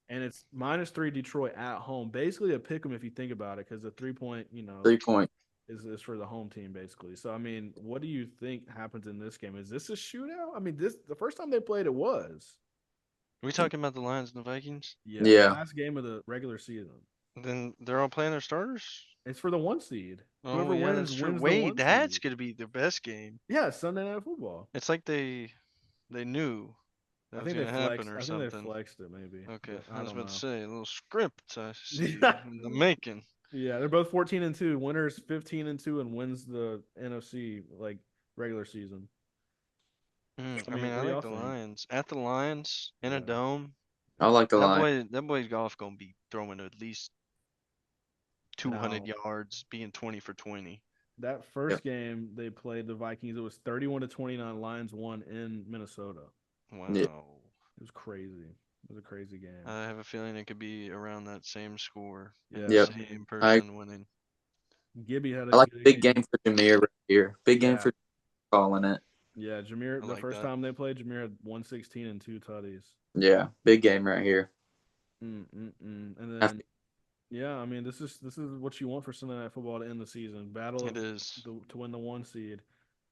and it's -3 Detroit at home. Basically a pick 'em if you think about it, because the 3 point, 3 point. is for the home team basically. So I mean, what do you think happens in this game? Is this a shootout? I mean, this the first time they played it was. Are we talking about the Lions and the Vikings? Yeah, the Yeah. last game of the regular season. Then they're all playing their starters? It's for the 1 seed. Oh Whoever yeah, wins that's true. wins the Wait, one that's seed. gonna be the best game. Yeah, Sunday Night Football. It's like they knew that I was think they gonna happen flexed. or I think they something. flexed it maybe, Okay, but I I was don't about to know. say a little script I see Yeah, in the making. yeah, they're both 14-2. Winners 15-2 and wins the NFC like regular season. I I mean, mean, I what do like y'all the think? Lions at the Lions in a Yeah, dome. I like the line. That boy's golf gonna be throwing at least 200 now yards, being 20 for 20. that Yep. first game they played the Vikings. It was 31-29. Lions won in Minnesota. Yeah. Wow. It was crazy. It was a crazy game. I have a feeling it could be around that same score and Yeah, the Yep. I mean, same I person winning. Gibby had I a like good big game. game for Jameer right here. Big game Yeah, for calling it. yeah. Jameer, I the like first that. time they played, Jameer had 116 and 2 tutties. Yeah. Big game right here. And I then, yeah, I mean, this is what you want for Sunday Night Football to end the season. Battle It is. to win the 1 seed.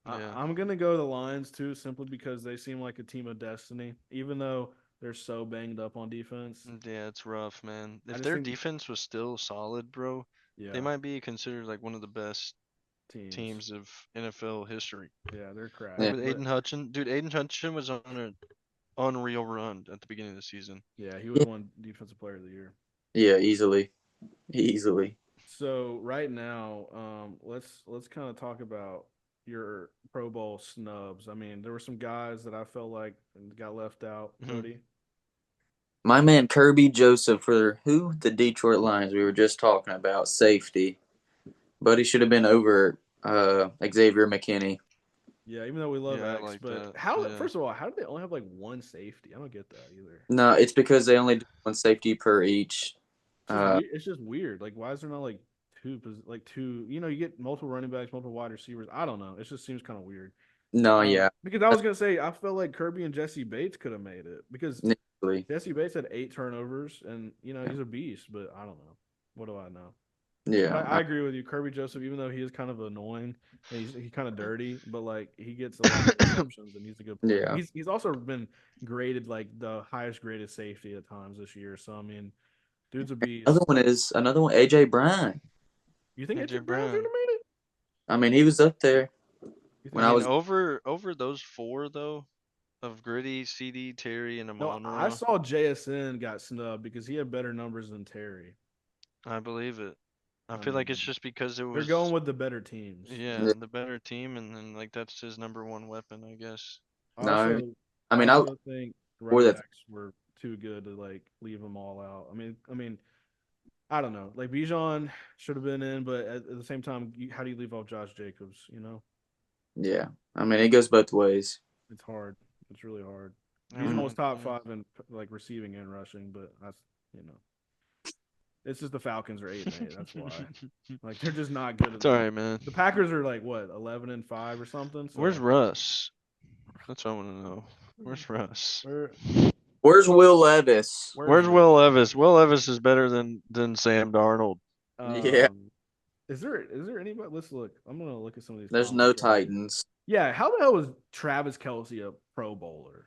Yeah. I'm gonna go the Lions too, simply because they seem like a team of destiny, even though they're so banged up on defense. Yeah, it's rough, man. I If just their think, defense was still solid, bro, they yeah, might be considered like one of the best teams, teams of NFL history. yeah, they're yeah. cracked. Like with But Aiden Hutchin, dude, Aiden Hutchin was on an unreal run at the beginning of the season. yeah, he would Yeah. have won Defensive Player of the Year. Yeah, easily. So right now, let's kind of talk about your Pro Bowl snubs. I mean, there were some guys that I felt like got left out. Mhm. Cody, My man Kirby Joseph for who? The Detroit Lions. We were just talking about safety, but he should have been over Xavier McKinney. yeah, even though we love Yeah, I X, like but that. how? Yeah. First of all, how did they only have like one safety? I don't get that either. No, it's because they only do one safety per each. It's just Uh, weird. It's just weird. Like, why is there not like like two? You know, you get multiple running backs, multiple wide receivers. I don't know. It just seems kind of weird. no, yeah, Because I was gonna say I felt like Kirby and Jesse Bates could have made it because initially, Jesse Bates had 8 turnovers and he's a beast. But I don't know. What do I know? But yeah, I agree with you, Kirby Joseph. Even though he is kind of annoying and he's kind of dirty, but like he gets a lot of receptions and he's a good player. yeah. He's also been graded like the highest graded safety at times this year. So I mean, dude's a beast. Another one, AJ Brown. You think AJ AJ Brown could have Brown. made it? I mean, he was up there You I when think I so? mean, was. over those four though, of Gritty, CD, Terry, and No, I Amon-Ra, saw JSN got snubbed because he had better numbers than Terry. I believe it. I I feel like it's mean, just because it they're going was, with the better teams. yeah, the better team, and then like that's his number one weapon, I guess. I No, also, I I mean, also think for running that. backs were too good to like leave them all out. I mean, I don't know. Like Bijan should have been in, but at the same time, how do you leave off Josh Jacobs? Yeah, I mean, it goes both ways. It's hard. It's really hard. I Bijan Mhm. was mean, top yeah. five in like receiving and rushing, but that's you know, it's just the Falcons are 8-8. That's why. Like they're just not good It's enough. alright, man. The Packers are like what 11-5 or something. Where's So Russ? That's what I want to know. Where's Russ? where Where's Will Levis? where's Where's Will? Will Levis? Will Levis is better than Sam Darnold. Yeah, Is there anybody? Let's look. I'm gonna look at some of these there's comments no right here. Titans. Yeah, how the hell was Travis Kelsey a Pro Bowler?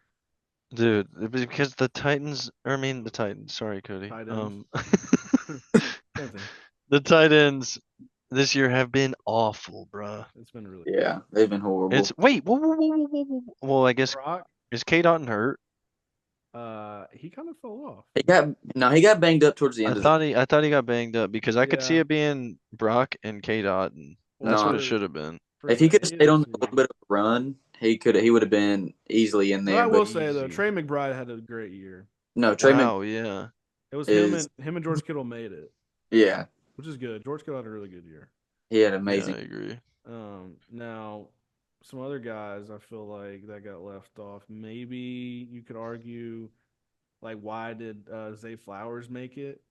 Dude, because the Titans, or I mean the Titans, sorry, Cody. Tight ends. Same thing. The tight ends this year have been awful, bruh. It's been really Yeah, they've been horrible. It's wait, whoa. Well, I guess Brock. is K Dotton hurt? He kind of fell off. He got banged up towards the end of the. I thought he got banged up because I could see Yeah. it being Brock and K Dotton. Well, That's what No, it should have been. for if the he could have stayed on a AFC. little bit of a run, he would have been easily in But I there. will But say though, Easy. Trey McBride had a great year. no, Trey Mc Wow, yeah. It was is him and George Kittle made it, yeah, which is good. George Kittle had a really good year. he had Yeah, amazing. I agree. Now some other guys I feel like that got left off. Maybe you could argue, like, why did Zay Flowers make it?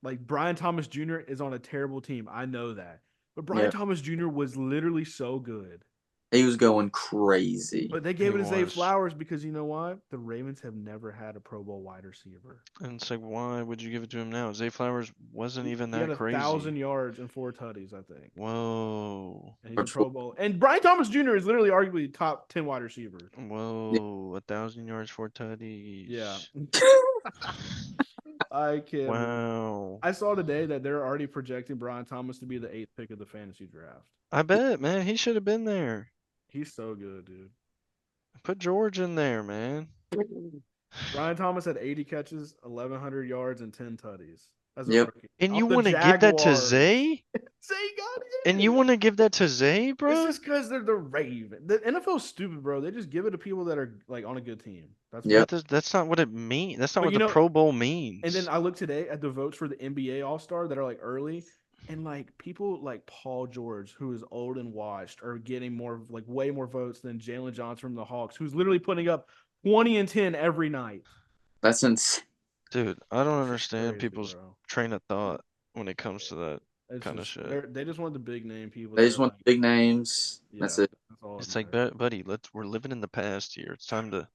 Like Brian Thomas Jr. is on a terrible team. I know that, but Brian Yeah, Thomas Jr. was literally so good. he was going crazy. But they He gave it to Zay was. Flowers because you know why? The Ravens have never had a Pro Bowl wide receiver. And it's like, why would you give it to him now? Zay Flowers wasn't even He had that 1,000 crazy. yards and 4 tutties, I think. Whoa. And he's a Pro Bowl. And Brian Thomas Jr. is literally arguably top 10 wide receiver. Whoa. 1,000 yards, 4 tutties. Yeah. I can't. Wow. I saw today that they're already projecting Brian Thomas to be the 8th pick of the fantasy draft. I bet, man. He should have been there. He's so good, dude. Put George in there, man. Brian Thomas had 80 catches, 1,100 yards, and 10 tutties as a Yep. rookie. And you Off the want to give that to Jaguars. Zay? Zay got it. And you want to give that to Zay, It's bro? just because they're the Ravens. The NFL's stupid, bro. They just give it to people that are like on a good team. That's Yep. That's not what it means. That's not But what you the know- Pro Bowl means. And then I looked today at the votes for the NBA All Star that are like early, and like people like Paul George, who is old and washed, are getting way more votes than Jalen Johnson from the Hawks, who's literally putting up 20 and 10 every night. That's insane. Dude, I don't It's just understand crazy, people's bro. train of thought when it comes to that It's kind of just shit. they just want the big name people. They That just are want like, big names. That's yeah, it. that's all. It's like, matters. buddy, we're living in the past here. It's time to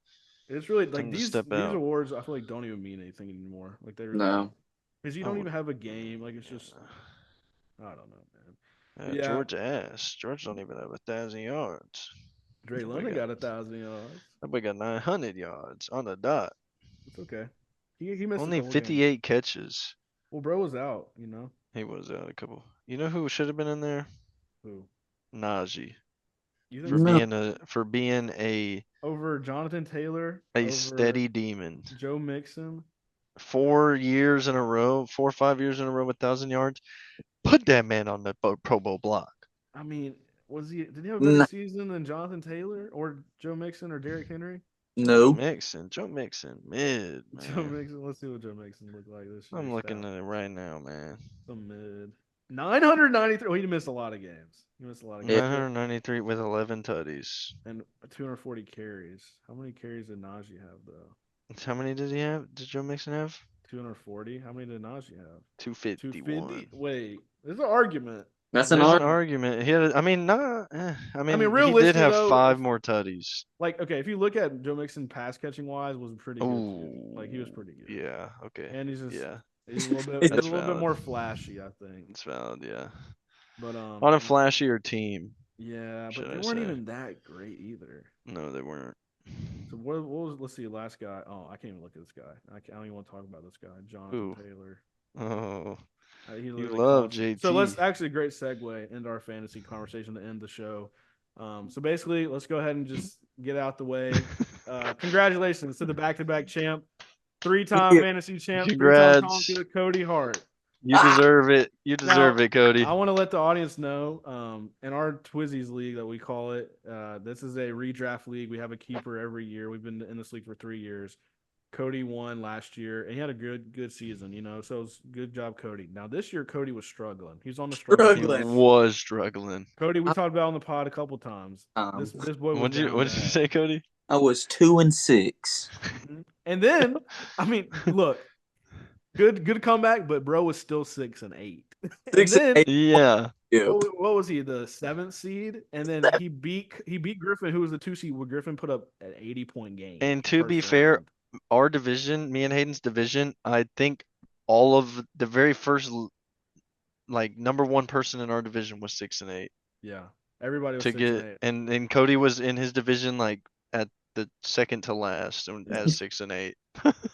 It's really like time to these step these out. awards. I feel like don't even mean anything anymore. Like they really No. because you I don't would- even have a game. Like it's just I don't know, man. But yeah, George ass. George don't even have 1,000 yards. Dre That boy London got 1,000 yards. That boy got 900 yards on the dot. It's okay. He missed Only a couple games. 58 catches. Well, bro was out. He was out a couple. You know who should have been in there? Who? Najee. You For think No. being a over Jonathan Taylor, over steady demon. Joe Mixon? 4 years in a row, 4 or 5 years in a row with 1,000 yards. Put that man on the Pro Bowl block. I mean, did he have a better season than Jonathan Taylor or Joe Mixon or Derrick Henry? No. Joe Mixon, mid, Joe man. Mixon. Let's see what Joe Mixon looked like this year. I'm looking at it right now, man. Some mid. 993. Oh, he missed a lot of games. He missed a lot of games. 993 with 11 tutties. And 240 carries. How many carries did Najee have though? How many did he have? Did Joe Mixon have? 240. How many did Najee have? 251. 250. Wait, there's an argument. That's There's an an argument. argument. He had, I mean, he did realistically, have though, 5 more tutties. Like, okay, if you look at Joe Mixon pass catching wise, was pretty good. Ooh, Like, he was pretty good. Yeah. Okay. And he's just Yeah. he's a little bit It's he's a little bit valid. more flashy, I think. It's valid. Yeah. But On a flashier team. Yeah, should but they I weren't say. even that great either. No, they weren't. So what was let's see, last guy. Oh, I can't even look at this guy. I don't even want to talk about this guy, Jonathan Who? Taylor. Oh, He you literally love cost- JT. So let's actually a great segue into our fantasy conversation to end the show. So basically, let's go ahead and just get out the way. Congratulations to the back-to-back champ, 3-time fantasy champ, 3-time Tonka, Cody Hart. You deserve it. You deserve Now, it, Cody. I want to let the audience know, in our Twizzies league that we call it, this is a redraft league. We have a keeper every year. We've been in this league for 3 years. Cody won last year, and he had a good season, so it was good job, Cody. Now this year, Cody was struggling. He's on the struggle. He was struggling. Cody, we talked about it on the pod a couple times. This boy was. What did you say, Cody? I was 2-6. And then, I mean, look, good comeback, but bro was still 6-8. 6 and 8. Yeah. What was he? The 7th seed, and then he beat Griffin, who was the 2 seed. Where Griffin put up an 80-point game. And to be fair, our division, me and Hayden's division, I think all of the very first, like, number 1 person in our division was 6-8. Yeah, everybody was to 6-8. And Cody was in his division like at the second to last at 6-8.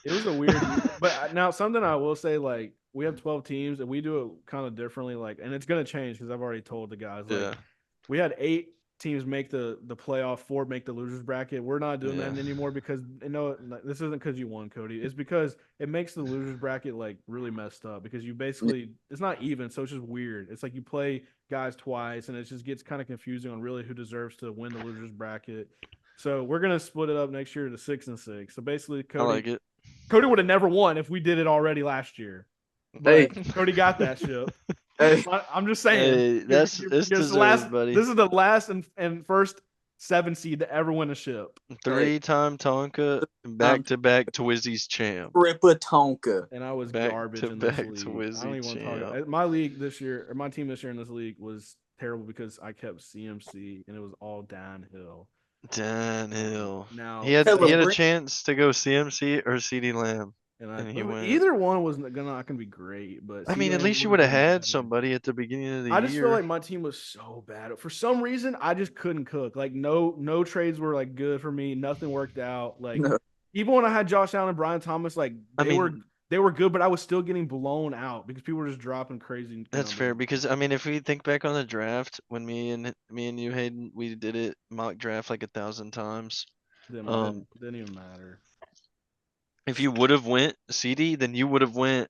It was a weird, but now something I will say, like, we have 12 teams and we do it kind of differently, like, and it's gonna change because I've already told the guys, like, we had 8 teams make the playoff, 4 make the losers bracket. We're not doing that anymore because this isn't because you won, Cody. It's because it makes the losers bracket like really messed up because you basically it's not even, so it's just weird. It's like you play guys twice and it just gets kind of confusing on really who deserves to win the losers bracket. So we're gonna split it up next year to 6 and 6. So basically, Cody, I like it. Cody would have never won if we did it already last year. But Cody got that ship. I'm just saying. Hey, this deserved, buddy. This is the last and first 7 seed to ever win a ship. 3-time Tonka, back-to-back Twizzies champ. Ripper Tonka. And I was garbage in this league. Twizzy I don't even want to talk about it. My league this year, or my team this year in this league was terrible because I kept CMC and it was all downhill. Now he had a chance to go CMC or CeeDee Lamb. And he went. Either one was not gonna be great, but I mean, at least you would have had somebody at the beginning of the year. I just feel like my team was so bad. For some reason, I just couldn't cook. Like no trades were like good for me. Nothing worked out. Like even when I had Josh Allen and Brian Thomas, like they were good, but I was still getting blown out because people were just dropping crazy. That's fair because I mean, if we think back on the draft when me and you, Hayden, we did it mock draft like 1,000 times. Didn't even matter. If you would have went CD, then you would have went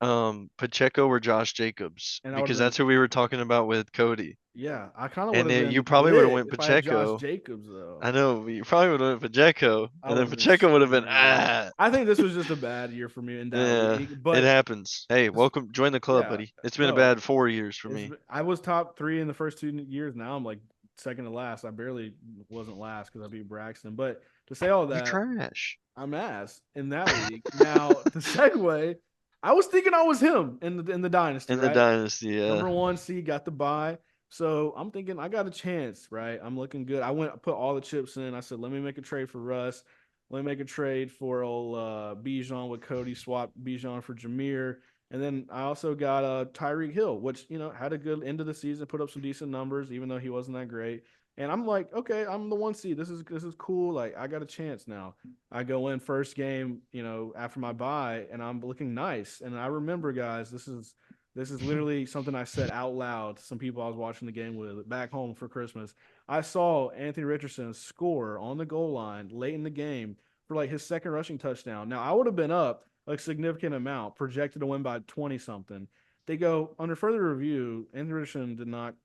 Pacheco or Josh Jacobs because that's who we were talking about with Cody. Yeah, I kind of would have. And you probably would have went Pacheco. Josh Jacobs though. I know you probably would have went Pacheco, and then Pacheco would have been I think this was just a bad year for me in that league, but it happens. Hey, welcome, join the club, buddy. It's been a bad 4 years for me. I was top 3 in the first 2 years. Now I'm like second to last. I barely wasn't last because I beat Braxton. But to say all that, you're trash. I'm ass in that league. Now the segue, I was thinking I was him in the dynasty. In the dynasty, yeah. Number 1 seed, got the bye. So I'm thinking I got a chance, right? I'm looking good. I put all the chips in. I said, let me make a trade for Russ. Let me make a trade for old Bijan with Cody. Swap Bijan for Jameer. And then I also got Tyreek Hill, which, had a good end of the season, put up some decent numbers, even though he wasn't that great. And I'm like, okay, I'm the 1 seed. This is cool. Like, I got a chance now. I go in first game, after my bye, and I'm looking nice. And I remember, guys, this is literally something I said out loud to some people I was watching the game with back home for Christmas. I saw Anthony Richardson score on the goal line late in the game for like his second rushing touchdown. Now, I would have been up. a significant amount, projected to win by 20 something. They go under further review. Anderson did not,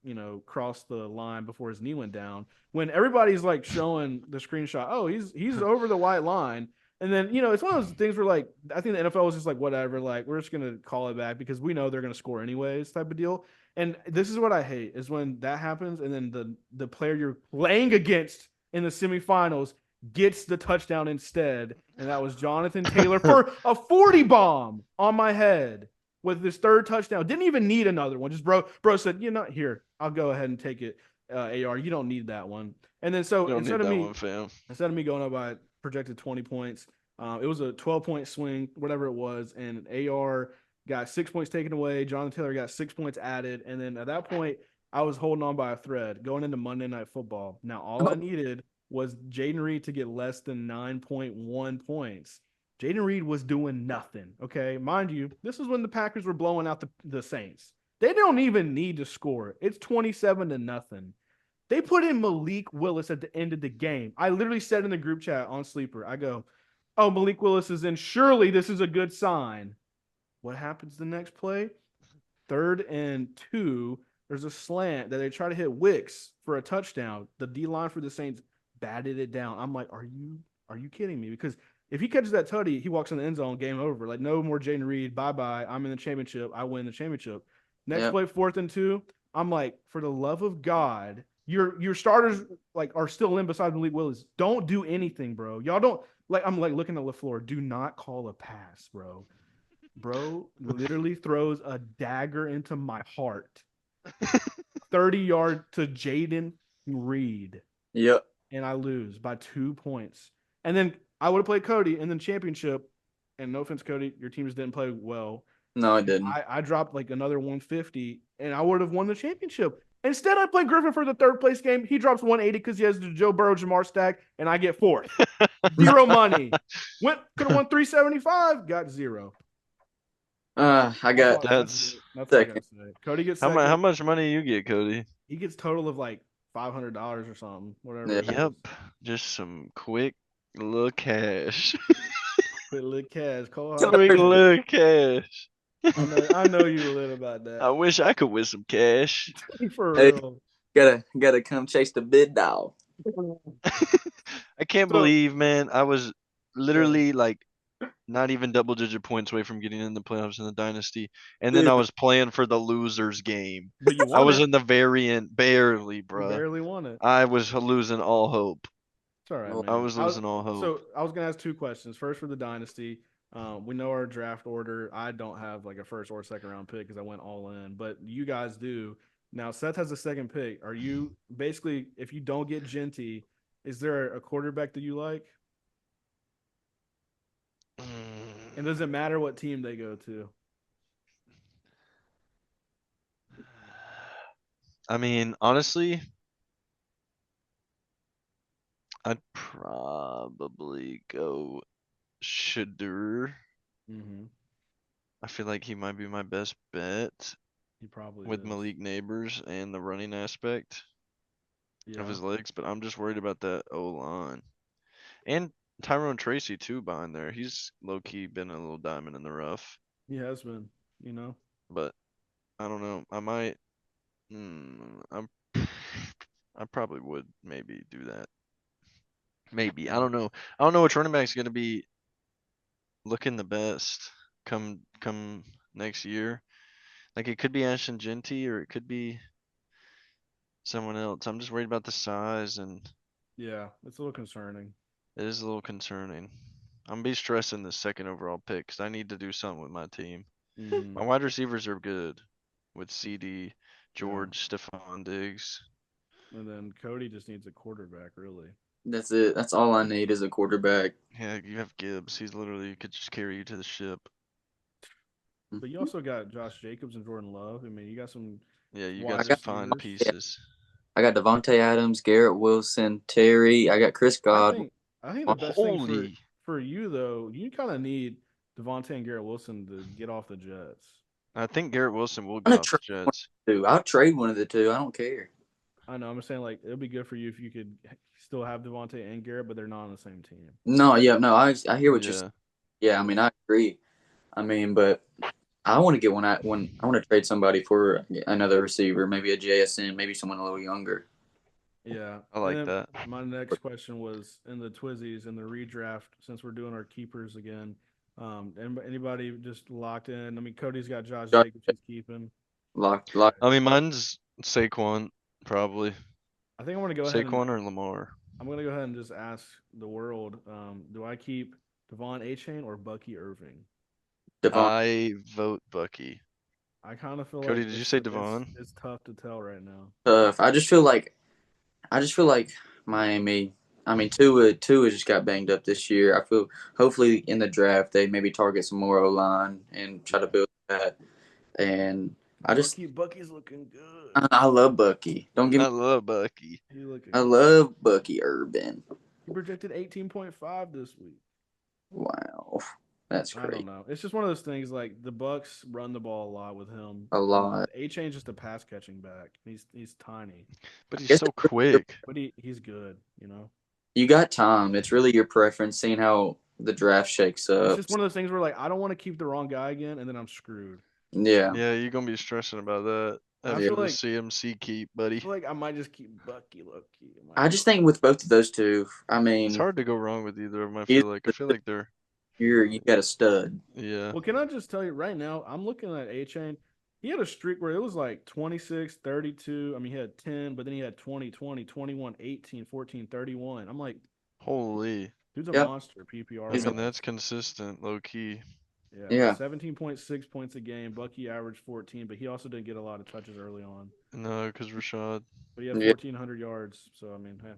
cross the line before his knee went down. When everybody's like showing the screenshot, oh, he's over the white line, and then it's one of those things where like I think the NFL was just like whatever, like we're just gonna call it back because we know they're gonna score anyways, type of deal. And this is what I hate is when that happens, and then the player you're playing against in the semifinals gets the touchdown instead, and that was Jonathan Taylor for a 40 bomb on my head with his third touchdown. Didn't even need another one. Just bro said, here, I'll go ahead and take it. AR, you don't need that one. And then so instead of me going up by projected 20 points, it was a 12-point swing, whatever it was, and AR got 6 points taken away. Jonathan Taylor got 6 points added, and then at that point, I was holding on by a thread going into Monday Night Football. Now all I needed was Jaden Reed to get less than 9.1 points. Jaden Reed was doing nothing. Okay, mind you, this is when the Packers were blowing out the Saints. They don't even need to score. It's 27-0. They put in Malik Willis at the end of the game. I literally said in the group chat on Sleeper, I go, "Oh, Malik Willis is in. Surely this is a good sign." What happens the next play? 3rd and 2. There's a slant that they try to hit Wicks for a touchdown. The D line for the Saints batted it down. I'm like, are you kidding me? Because if he catches that tutty, he walks in the end zone, game over. Like, no more Jaden Reed. Bye-bye. I'm in the championship. I win the championship. Next play, 4th and 2. I'm like, for the love of God, your starters like are still in besides Malik Willis. Don't do anything, bro. Y'all don't like. I'm like looking at LaFleur. Do not call a pass, bro. Bro literally throws a dagger into my heart. 30-yard to Jaden Reed. Yep. And I lose by 2 points. And then I would have played Cody in the championship. And no offense, Cody, your team just didn't play well. No, it didn't. I dropped like another 150, and I would have won the championship. Instead, I played Griffin for the 3rd place game. He drops 180 because he has the Joe Burrow Jamar stack, and I get 4th. Zero money. Could have won 375, got 0. I got that's all I gotta say. Cody gets second. How much money you get, Cody? He gets total of like $500 or something, whatever. Yep, just some quick little cash. Quick little cash. Quick little cash. I know you lit about that. I wish I could win some cash. For real. Gotta come chase the bid dog. I can't believe, man. I was literally like not even double-digit points away from getting in the playoffs in the dynasty, and then I was playing for the losers game. But you won. I was in the variant, barely, bro. You barely won it. I was losing all hope. It's all right, man. I was losing all hope. So I was gonna ask 2 questions. First, for the dynasty, we know our draft order. I don't have like a 1st or 2nd round pick because I went all in, but you guys do. Now Seth has a 2nd pick. Are you basically, if you don't get Genty, is there a quarterback that you like? And does it matter what team they go to? I mean, honestly, I'd probably go Shadur. Mm-hmm. I feel like he might be my best bet. He probably with is. Malik Neighbors and the running aspect of his legs, but I'm just worried about that O-line. And Tyrone Tracy, too, behind there. He's low-key been a little diamond in the rough. He has been, But I don't know. I might. I probably would maybe do that. Maybe. I don't know. I don't know which running back's going to be looking the best come next year. Like, it could be Ashton Genty or it could be someone else. I'm just worried about the size, and yeah, it's a little concerning. It is a little concerning. I'm gonna be stressing the 2nd overall pick because I need to do something with my team. Mm-hmm. My wide receivers are good with CD, George, Stephon Diggs. And then Cody just needs a quarterback, really. That's it. That's all I need is a quarterback. Yeah, you have Gibbs. He's literally could just carry you to the ship. But you also got Josh Jacobs and Jordan Love. I mean, you got some. Yeah, you got some fine pieces. I got Devontae Adams, Garrett Wilson, Terry. I got Chris Godwin. I think the best thing for you, though, you kind of need Devontae and Garrett Wilson to get off the Jets. I think Garrett Wilson will get off the Jets. I'll trade one of the two. I don't care. I know. I'm saying, like, it'll be good for you if you could still have Devontae and Garrett, but they're not on the same team. No, I hear what you're saying. Yeah, I mean, I agree. I mean, but I want to get one. I want to trade somebody for another receiver, maybe a JSN, maybe someone a little younger. Yeah. I And like then that. my next question was in the Twizzies in the redraft, since we're doing our keepers again. Anybody just locked in? I mean, Cody's got Josh Josh Jacobs he's keeping. Lock. I mean, mine's Saquon probably. I think I want to go ahead and Saquon or Lamar. I'm gonna go ahead and just ask the world. Do I keep Devon Achane or Bucky Irving? Devon. I vote Bucky. I kind of feel Cody, like did you it's say it's Devon? it's tough to tell right now. Tough. I just feel like Miami. I mean, Tua just got banged up this year. I feel hopefully in the draft they maybe target some more O line and try to build that. And I just Bucky's looking good. I love Bucky. Don't get I me. love Bucky. He looking I good. love Bucky Urban. He projected 18.5 this week. Wow, that's I don't crazy. know. It's just one of those things like the Bucks run the ball a lot with him. A lot. Achane just a pass catching back. He's tiny, But he's Guess so quick. but he's good. You know. you got time. It's really your preference, seeing how the draft shakes It's up. just one of those things where like I don't want to keep the wrong guy again, and then I'm screwed. Yeah, Yeah, you're gonna be stressing about that And I after feel the like CMC keep, I buddy. feel like I might just keep Bucky low key. I just think with both of those two, I It's mean, hard to go wrong with either of them. I either feel like they're you got a stud. yeah. Well, can I just tell you right now? I'm looking at A-Chain. He had a streak where it was like 26, 32. I mean, he had 10, but then he had 20, 20, 21, 18, 14, 31. I'm like, Holy. dude's a Yep. monster PPR I He's a- mean, wise. that's consistent, low key. Yeah, Yeah. 17.6 points a game. Bucky averaged 14, but he also didn't get a lot of touches early on. No, because Rashad. But he had Yeah. 1,400 yards. So, I mean, hey,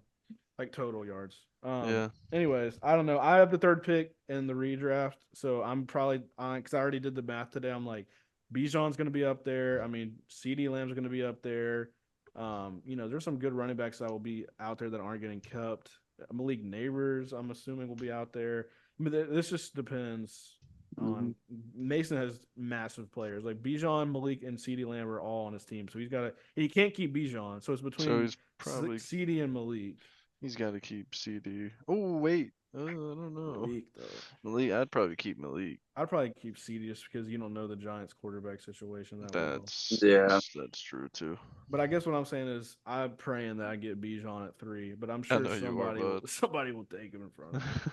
like total yards. Yeah. Anyways, I don't know. I have the third pick in the redraft, so I'm probably because I already did the math today. I'm like, Bijan's going to be up there. I mean, CD Lamb's going to be up there. There's some good running backs that will be out there that aren't getting kept. Malik Neighbors, I'm assuming, will be out there. I mean, this just depends on Mason has massive players like Bijan, Malik, and CD Lamb are all on his team, so he can't keep Bijan, so it's So between he's probably CD and Malik. he's got to keep CD. Oh wait, I don't know. Malik though. Malik, I'd probably keep Malik. I'd probably keep CD just because you don't know the Giants quarterback situation that well. Yeah. That's true too. But I guess what I'm saying is I'm praying that I get Bijan at 3, but I'm I sure know you are, bud. somebody will take him in front of me.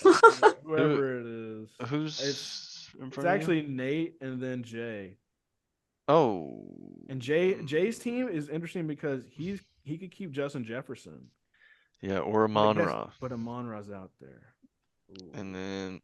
Who, Whoever it is. who's in It's front of you? actually Nate and then Jay. Oh. And Jay's team is interesting because he could keep Justin Jefferson. Yeah, or But Amon guess Ra. but Amon-Ra's out there. Ooh. And then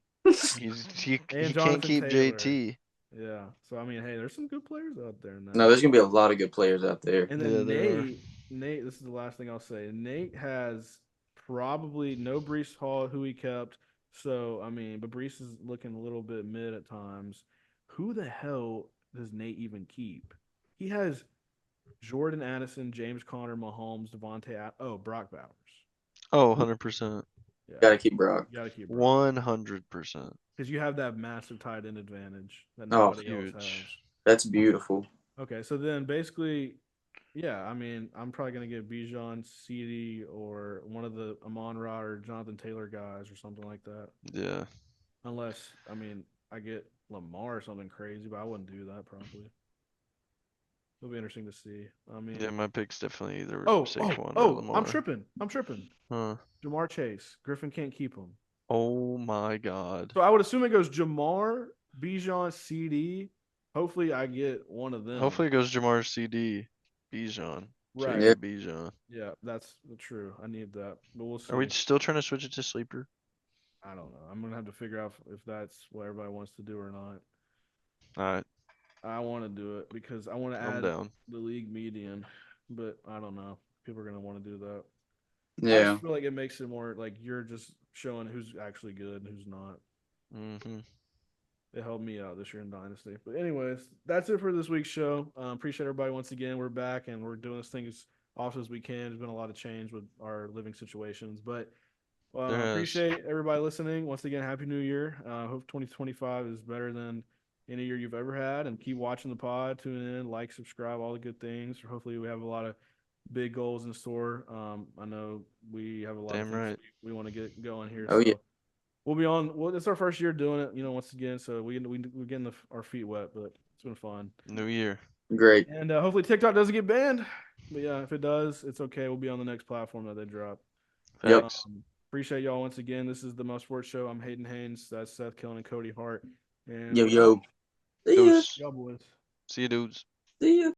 he And he can't Jonathan keep Taylor. JT. Yeah. So I mean, hey, there's some good players out there now. No, there's gonna be a lot of good players out there. And Yeah, then there are. Nate, this is the last thing I'll say. Nate has probably no Brees Hall, who he kept. So I mean, but Brees is looking a little bit mid at times. Who the hell does Nate even keep? He has Jordan Addison, James Conner, Mahomes, Brock Bowers. Oh, 100%. Yeah, Gotta keep Brock. you gotta keep Brock 100%. because you have that massive tight end advantage that Oh, nobody else has. Huge. That's beautiful. Okay, so then basically, yeah, I mean, I'm probably gonna get Bijan, CD, or one of the Amon-Ra or Jonathan Taylor guys or something like that. Yeah. Unless, I mean, I get Lamar or something crazy, but I wouldn't do that probably. It'll be interesting to see. I mean, Yeah, my pick's definitely either oh, Saquon or oh, Lamar. I'm tripping. Huh. Jamar Chase, Griffin can't keep him. Oh my God. So I would assume it goes Jamar, Bijan, CD. Hopefully, I get one of them. Hopefully it goes Jamar CD, Bijan, Right. Yeah. Jacob Bijan. Yeah, that's true. I need that, but we'll see. Are we still trying to switch it to sleeper? I don't know. I'm gonna have to figure out if that's what everybody wants to do or not. All right, I want to do it because I want to I'm add down. the league median, but I don't know. People are gonna want to do that. I Yeah. just feel like it makes it more like you're just showing who's actually good and who's not. Mm-hmm. It helped me out this year in Dynasty. But anyways, that's it for this week's show. Appreciate everybody once again. We're back and we're doing this thing as often as we can. There's been a lot of change with our living situations, but There has. appreciate everybody listening. Once again, Happy New Year. Hope 2025 is better than any year you've ever had. And keep watching the pod, tune in, like, subscribe, all the good things. Hopefully, we have a lot of big goals in store. I know we have a lot Damn of things right. we want to get going here. Oh, so yeah. we'll be on. Well, it's our first year doing it, once again. So we're getting our feet wet, but it's been fun. New year. Great. And hopefully TikTok doesn't get banned. But yeah, if it does, it's okay. We'll be on the next platform that they drop. Yep. Facts. Appreciate y'all once again. This is the Muffed Sports Show. I'm Hayden Haynes. That's Seth Killen and Cody Hart. And Yo. See ya. Deuce. y'all boys. See you, dudes. See ya.